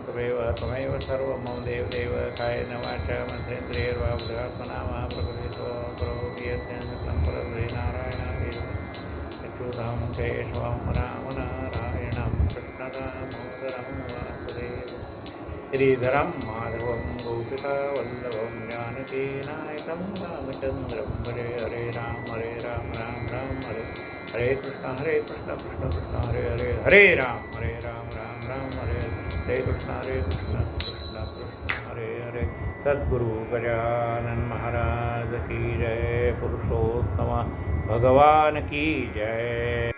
त्वमेव सर्वं मम देव कायेन वाचा मनसेन्द्रियैर्वा बुद्ध्यात्मना वा प्रकृतितो करोति परब्रह्म नारायणादेव अच्युतं केशवं राम नारायणं कृष्णदामोदरं वासुदेवं श्रीधरं माधवं गोपिकावल्लभं जानकीनायकं रामचन्द्रं भजे. हरे राम राम राम हरे हरे कृष्ण कृष्ण कृष्ण हरे हरे, हरे राम राम हरे हरे कृष्ण कृष्ण कृष्ण हरे हरे. सद्गुरु गजानन महाराज की जय. पुरुषोत्तम भगवान की जय.